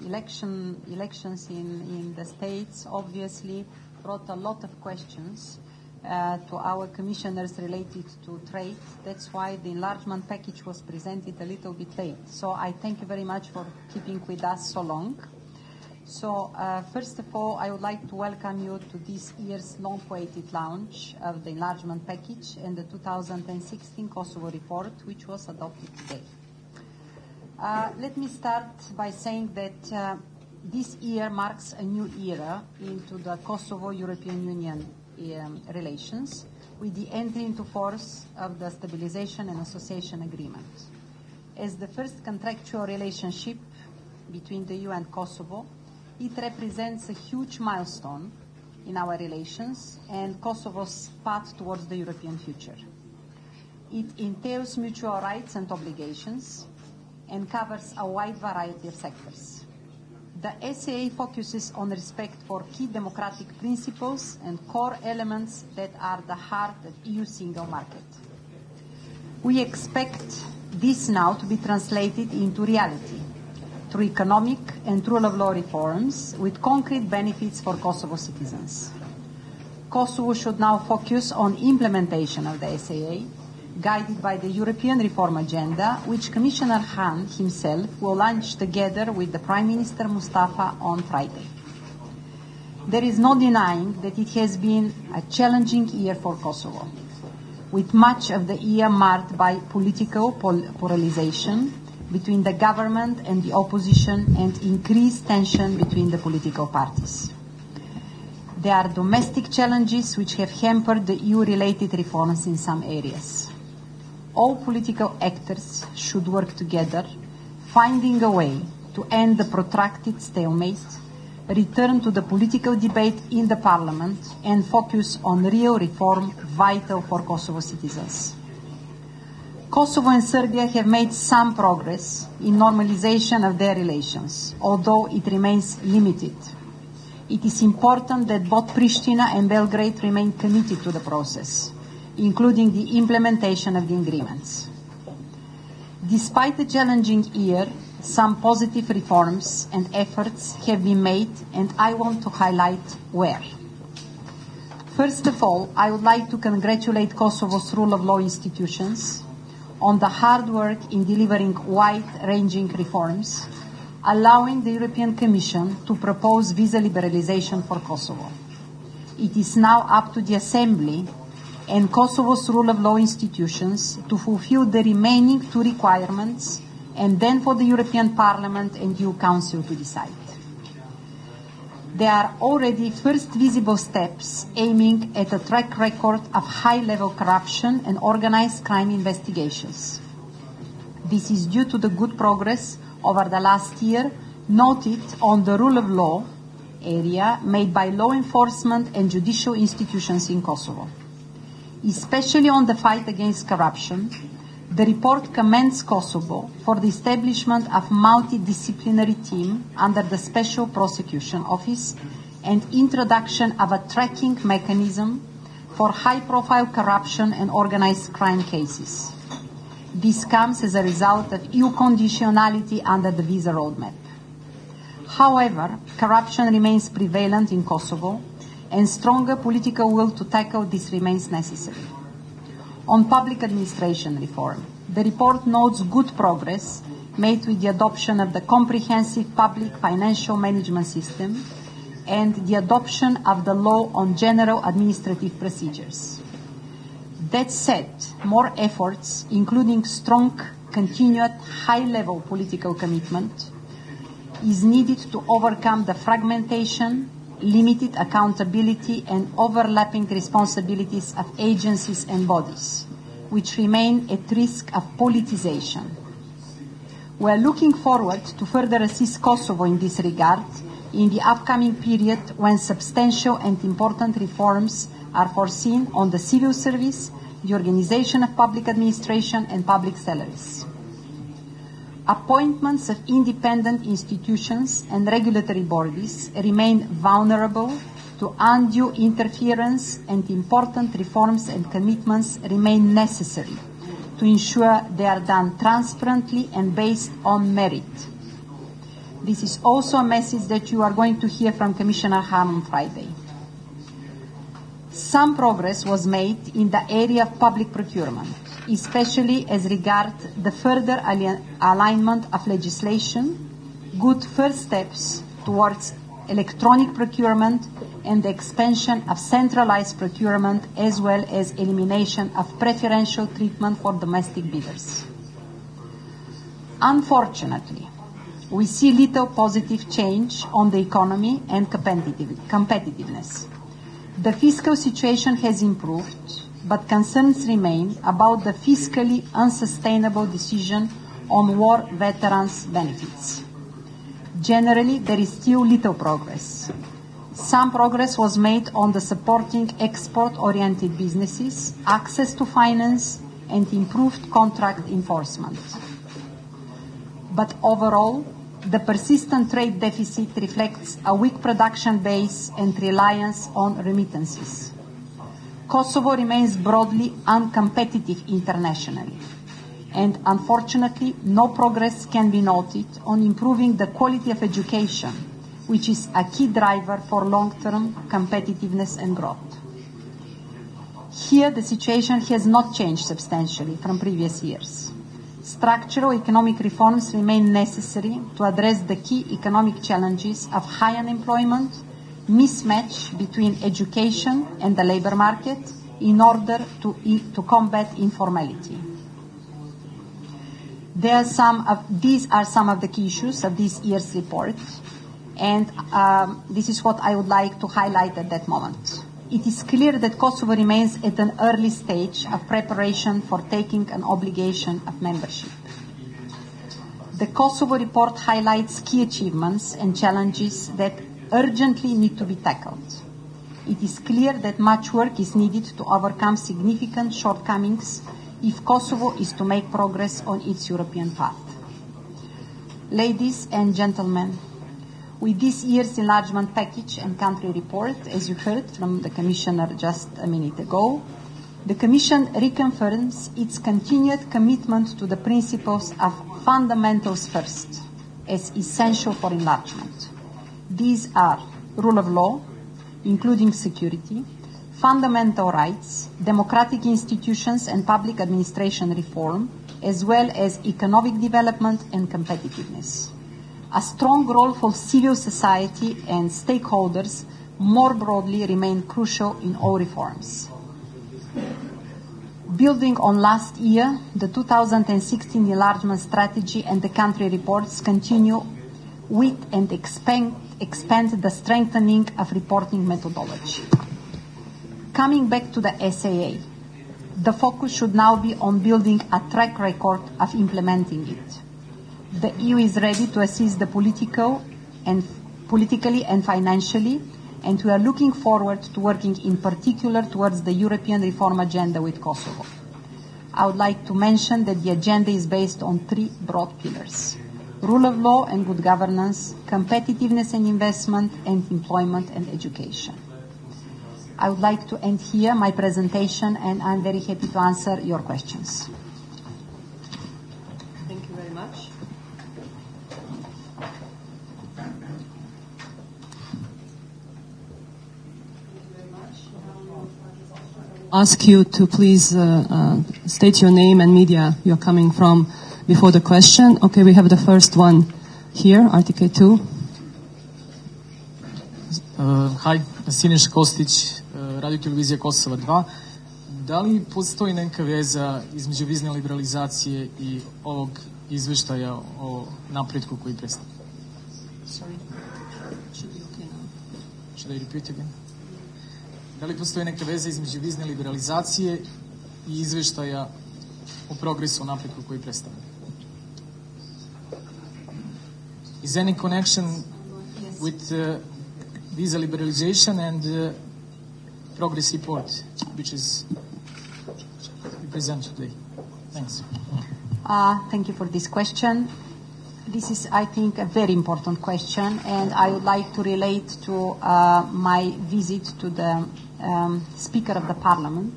P: elections in the states obviously brought a lot of questions to our commissioners related to trade. That's why the enlargement package was presented a little bit late. So I thank you very much for keeping with us so long. So, first of all, I would like to welcome you to this year's long-awaited launch of the enlargement package and the 2016 Kosovo report, which was adopted today. Let me start by saying that this year marks a new era into the Kosovo-European Union relations, with the entry into force of the Stabilization and Association Agreement. As the first contractual relationship between the EU and Kosovo, it represents a huge milestone in our relations and Kosovo's path towards the European future. It entails mutual rights and obligations and covers a wide variety of sectors. The SAA focuses on respect for key democratic principles and core elements that are the heart of EU single market. We expect this now to be translated into reality through economic and rule of law reforms with concrete benefits for Kosovo citizens. Kosovo should now focus on implementation of the SAA, guided by the European reform agenda, which Commissioner Hahn himself will launch together with the Prime Minister Mustafa on Friday. There is no denying that it has been a challenging year for Kosovo, with much of the year marked by political polarization between the government and the opposition and increased tension between the political parties. There are domestic challenges which have hampered the EU-related reforms in some areas. All political actors should work together, finding a way to end the protracted stalemate, return to the political debate in the Parliament, and focus on real reform vital for Kosovo citizens. Kosovo and Serbia have made some progress in normalization of their relations, although it remains limited. It is important that both Pristina and Belgrade remain committed to the process, including the implementation of the agreements. Despite the challenging year, some positive reforms and efforts have been made, and I want to highlight where. First of all, I would like to congratulate Kosovo's rule of law institutions on the hard work in delivering wide-ranging reforms, allowing the European Commission to propose visa liberalization for Kosovo. It is now up to the Assembly and Kosovo's rule of law institutions to fulfill the remaining two requirements, and then for the European Parliament and EU Council to decide. There are already first visible steps aiming at a track record of high-level corruption and organized crime investigations. This is due to the good progress over the last year noted on the rule of law area made by law enforcement and judicial institutions in Kosovo. Especially on the fight against corruption, the report commends Kosovo for the establishment of a multidisciplinary team under the Special Prosecution Office and introduction of a tracking mechanism for high-profile corruption and organized crime cases. This comes as a result of EU conditionality under the visa roadmap. However, corruption remains prevalent in Kosovo, and stronger political will to tackle this remains necessary. On public administration reform, the report notes good progress made with the adoption of the comprehensive public financial management system and the adoption of the law on general administrative procedures. That said, more efforts, including strong, continued, high-level political commitment, is needed to overcome the fragmentation, limited accountability and overlapping responsibilities of agencies and bodies, which remain at risk of politicization. We are looking forward to further assist Kosovo in this regard in the upcoming period when substantial and important reforms are foreseen on the civil service, the organization of public administration and public salaries. Appointments of independent institutions and regulatory bodies remain vulnerable to undue interference, and important reforms and commitments remain necessary to ensure they are done transparently and based on merit. This is also a message that you are going to hear from Commissioner Hahn on Friday. Some progress was made in the area of public procurement, especially as regards the further alignment of legislation, good first steps towards electronic procurement and the expansion of centralized procurement, as well as elimination of preferential treatment for domestic bidders. Unfortunately, we see little positive change on the economy and competitiveness. The fiscal situation has improved, but concerns remain about the fiscally unsustainable decision on war veterans' benefits. Generally, there is still little progress. Some progress was made on the supporting export-oriented businesses, access to finance, and improved contract enforcement. But overall, the persistent trade deficit reflects a weak production base and reliance on remittances. Kosovo remains broadly uncompetitive internationally, and unfortunately, no progress can be noted on improving the quality of education, which is a key driver for long-term competitiveness and growth. Here, the situation has not changed substantially from previous years. Structural economic reforms remain necessary to address the key economic challenges of high unemployment, mismatch between education and the labor market in order to combat informality. These are some of the key issues of this year's report, and this is what I would like to highlight at that moment. It is clear that Kosovo remains at an early stage of preparation for taking an obligation of membership. The Kosovo report highlights key achievements and challenges that urgently need to be tackled. It is clear that much work is needed to overcome significant shortcomings if Kosovo is to make progress on its European path. Ladies and gentlemen, with this year's enlargement package and country report, as you heard from the Commissioner just a minute ago, the Commission reconfirms its continued commitment to the principles of fundamentals first, as essential for enlargement. These are rule of law, including security, fundamental rights, democratic institutions and public administration reform, as well as economic development and competitiveness. A strong role for civil society and stakeholders more broadly remain crucial in all reforms. Building on last year, the 2016 enlargement strategy and the country reports continue with and expand the strengthening of reporting methodology. Coming back to the SAA, the focus should now be on building a track record of implementing it. The EU is ready to assist the politically and financially, and we are looking forward to working in particular towards the European reform agenda with Kosovo. I would like to mention that the agenda is based on 3 broad pillars: rule of law and good governance, competitiveness and investment, and employment and education. I would like to end here my presentation, and I'm very happy to answer your questions.
D: Thank you very much. Ask you to please state your name and media you're coming from before the question. Okay, we have the first one here, Article 2.
Q: Hi, Siniša Kostić, Radio Televizija Kosova 2. Da li postoji neka veza između vizne liberalizacije i ovog izveštaja o napretku koji predstavlja?
D: Sorry.
Q: Should I repeat again? Da li postoji neka veza između vizne liberalizacije i izveštaja o progresu o napretku koji predstavlja? Is any connection with visa liberalization and progress report, which is presented today? Thanks.
P: Thank you for this question. This is, I think, a very important question, and I would like to relate to my visit to the Speaker of the Parliament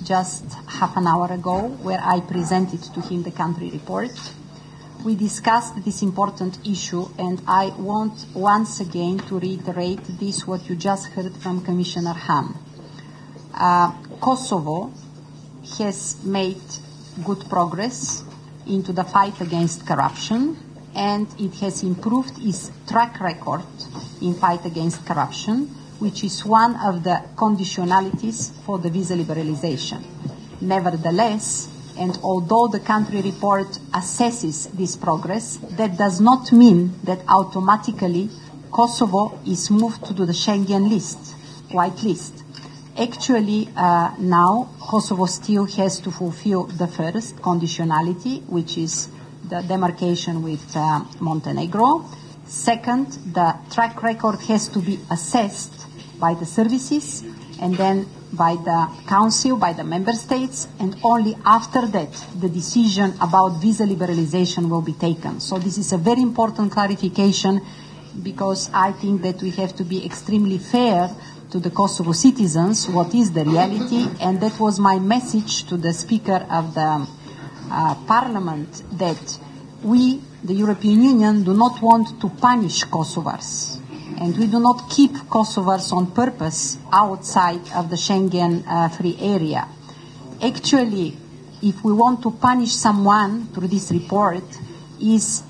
P: just half an hour ago, where I presented to him the country report. We discussed this important issue, and I want once again to reiterate this, what you just heard from Commissioner Hahn. Kosovo has made good progress into the fight against corruption, and it has improved its track record in fight against corruption, which is one of the conditionalities for the visa liberalization. Nevertheless, and although the country report assesses this progress, that does not mean that automatically Kosovo is moved to the Schengen list, white list. Actually, now Kosovo still has to fulfill the first conditionality, which is the demarcation with Montenegro. Second, the track record has to be assessed by the services and then by the Council, by the Member States, and only after that the decision about visa liberalization will be taken. So this is a very important clarification, because I think that we have to be extremely fair to the Kosovo citizens, what is the reality, and that was my message to the Speaker of the Parliament, that we, the European Union, do not want to punish Kosovars. And we do not keep Kosovars on purpose outside of the Schengen free area. Actually, if we want to punish someone through this report, is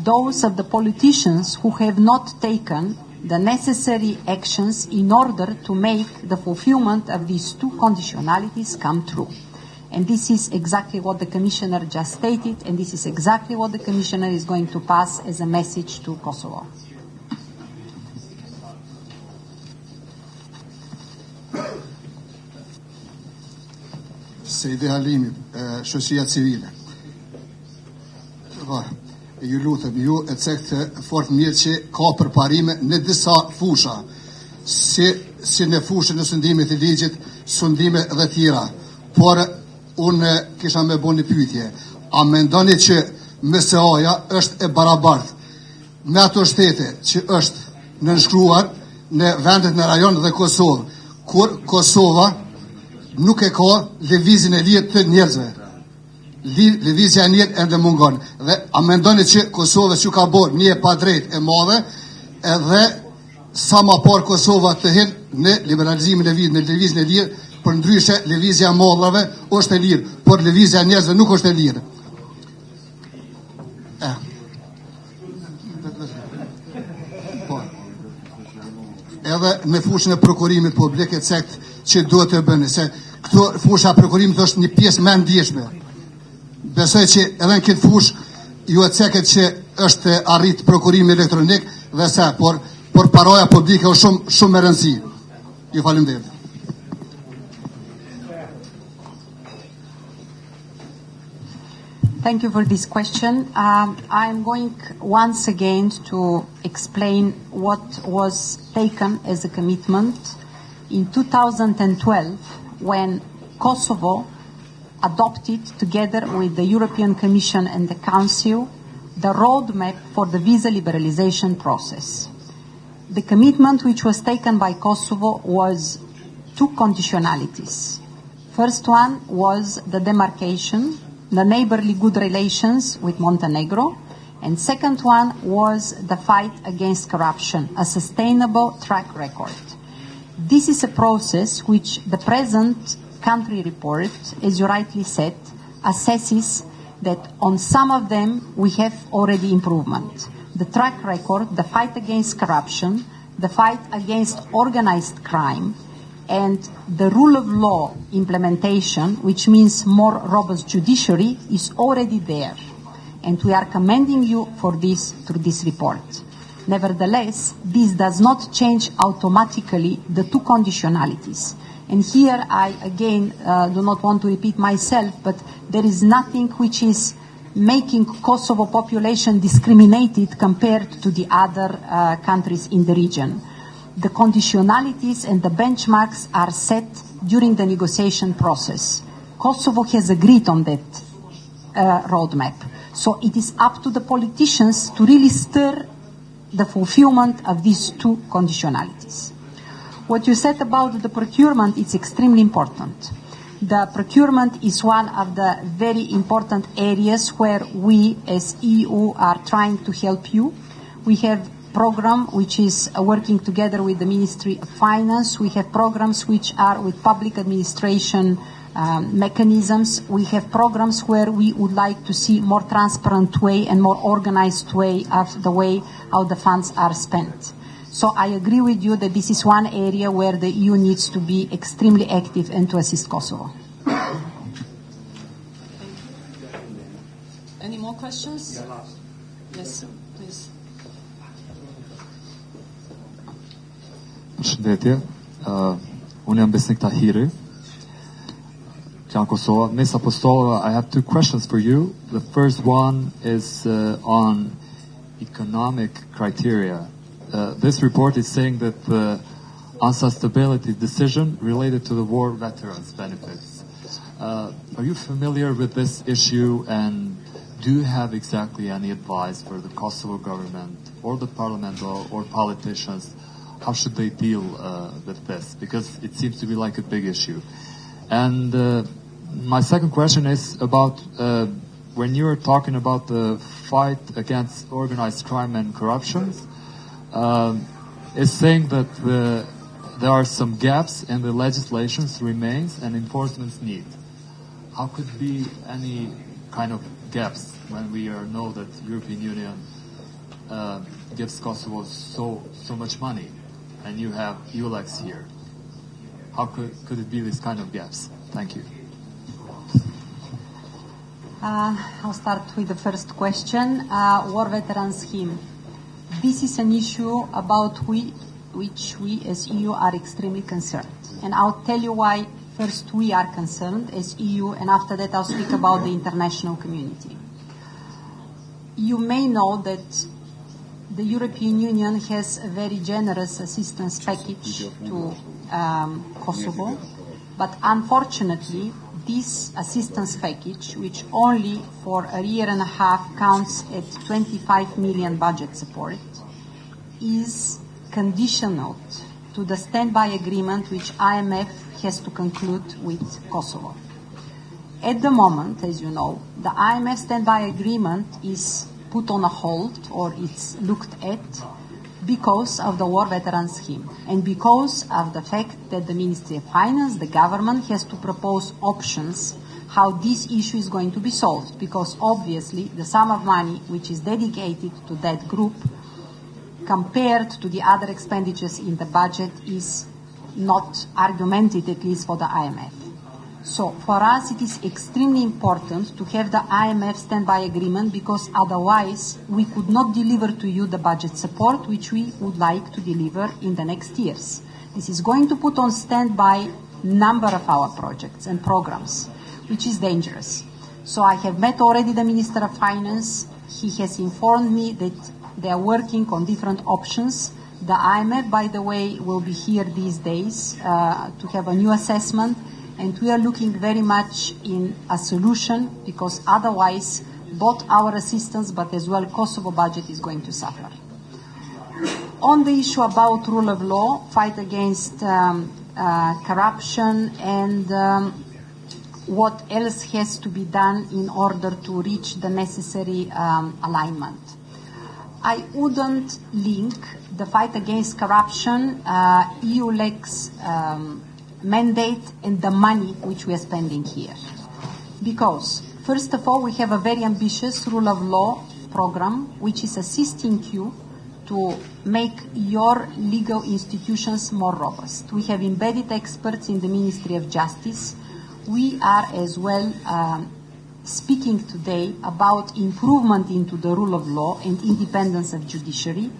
P: those of the politicians who have not taken the necessary actions in order to make the fulfillment of these two conditionalities come true. And this is exactly what the Commissioner just stated, and this is exactly what the Commissioner is going to pass as a message to Kosovo.
R: Sejdi Halimi, shoqëria civile. Ju lutem, ju e cekte fort mirë që ka përparime në disa fusha, si në fushën e sundimit të ligjit, sundime dhe tjera. Por unë kisha me bo një pyetje. A mendoni që MSA-ja është e barabartë me ato shtete që është nënshkruar në vendet në rajon dhe Kosovë, kur Kosova nuk e ka lëvizjen e lirë të njerëzve. Lëvizja e njerë ende mungon. Dhe a mendoni që Kosova që ka bërë një pa drejt e madhe, edhe sa ma par Kosova të hin në liberalizimin e vizën, në lëvizjen e lirë, për ndryshe lëvizja e mallrave është e lirë, por lëvizja e njerëzve nuk është e lirë. Edhe në fushën e prokurimit publik e cekt që duhet të bëni, se këto fusha e prokurimit është një pjesë më e ndjeshme. Besoj që edhe në këtë fushë ju e ceket që është arrit prokurimi elektronik dhe se, por paraja publike është shumë e rëndësi. Ju faleminderit.
P: Thank you for this question. I'm going once again to explain what was taken as a commitment in 2012 when Kosovo adopted, together with the European Commission and the Council, the roadmap for the visa liberalization process. The commitment which was taken by Kosovo was two conditionalities. First one was the demarcation, the neighborly good relations with Montenegro, and second one was the fight against corruption, a sustainable track record. This is a process which the present country report, as you rightly said, assesses that on some of them we have already improvement. The track record, the fight against corruption, the fight against organized crime, and the rule of law implementation, which means more robust judiciary, is already there. And we are commending you for this through this report. Nevertheless, this does not change automatically the two conditionalities. And here I again do not want to repeat myself, but there is nothing which is making Kosovo population discriminated compared to the other countries in the region. The conditionalities and the benchmarks are set during the negotiation process. Kosovo has agreed on that roadmap. So it is up to the politicians to really stir the fulfillment of these two conditionalities. What you said about the procurement is extremely important. The procurement is one of the very important areas where we as EU are trying to help you. We have program which is working together with the Ministry of Finance. We have programs which are with public administration mechanisms. We have programs where we would like to see more transparent way and more organized way of the way how the funds are spent. So I agree with you that this is one area where the EU needs to be extremely active and to assist Kosovo.
D: Any more questions? Yes, please.
S: Shëndetje, unë jam Besnik Tahiri, Jan Kosova. Ms. Apostolova, I have two questions for you. The first one is on economic criteria. This report is saying that the unsustainability decision related to the war veterans benefits. Are you familiar with this issue, and do you have exactly any advice for the Kosovo government or the parliament or politicians? How should they deal with this? Because it seems to be like a big issue. And my second question is about when you were talking about the fight against organized crime and corruption, it's saying that there are some gaps in the legislations remains and enforcement's need. How could be any kind of gaps when we know that the European Union gives Kosovo so much money, and you have EULEX here? How could it be these kind of gaps? Thank you.
P: I'll start with the first question. War veteran scheme. This is an issue about which we as EU are extremely concerned. And I'll tell you why first we are concerned as EU, and after that I'll speak about the international community. You may know that the European Union has a very generous assistance package to Kosovo, but unfortunately this assistance package, which only for a year and a half counts at 25 million budget support, is conditional to the standby agreement which IMF has to conclude with Kosovo. At the moment, as you know, the IMF standby agreement is put on a hold, or it's looked at, because of the war veteran scheme and because of the fact that the Ministry of Finance, the government, has to propose options how this issue is going to be solved, because obviously the sum of money which is dedicated to that group compared to the other expenditures in the budget is not argumented, at least for the IMF. So for us it is extremely important to have the IMF standby agreement, because otherwise we could not deliver to you the budget support which we would like to deliver in the next years. This is going to put on standby number of our projects and programs, which is dangerous. So I have met already the Minister of Finance. He has informed me that they are working on different options. The IMF, by the way, will be here these days to have a new assessment, and we are looking very much in a solution, because otherwise both our assistance but as well Kosovo budget is going to suffer. On the issue about rule of law, fight against corruption, and what else has to be done in order to reach the necessary alignment. I wouldn't link the fight against corruption, EULEX mandate, and the money which we are spending here. Because, first of all, we have a very ambitious rule of law program which is assisting you to make your legal institutions more robust. We have embedded experts in the Ministry of Justice. We are as well speaking today about improvement into the rule of law and independence of judiciary.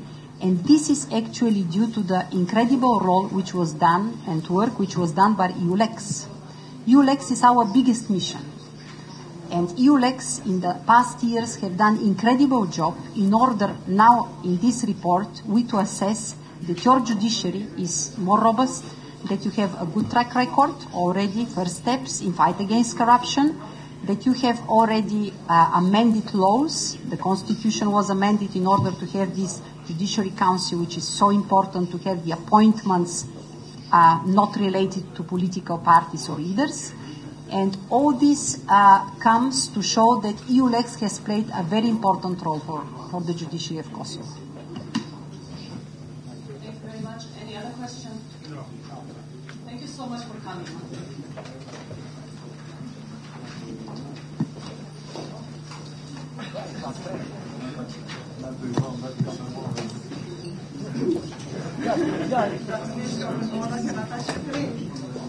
P: And this is actually due to the incredible role which was done and work which was done by EULEX. EULEX is our biggest mission. And EULEX in the past years have done incredible job in order now in this report we to assess that your judiciary is more robust, that you have a good track record already, first steps in fight against corruption, that you have already amended laws. The Constitution was amended in order to have this Judiciary Council, which is so important to have the appointments not related to political parties or leaders. And all this comes to show that EULEX has played a very important role for the judiciary of Kosovo. Thank you very much. Any other questions? No. Thank you so much for coming.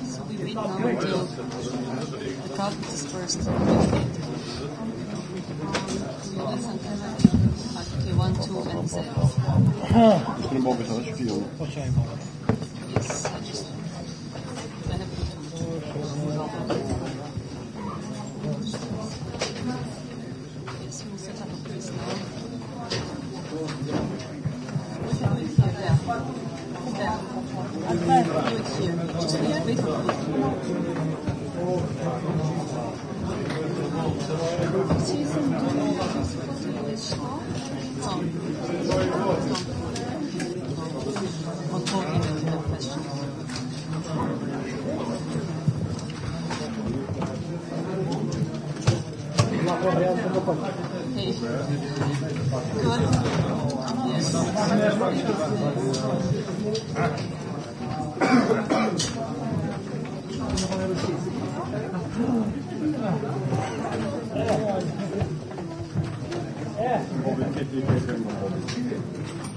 P: So we wait now until the carpet is first. Okay, 1, 2, and 0. Yes, I just Yes, we'll set up a place now.
L: Yes.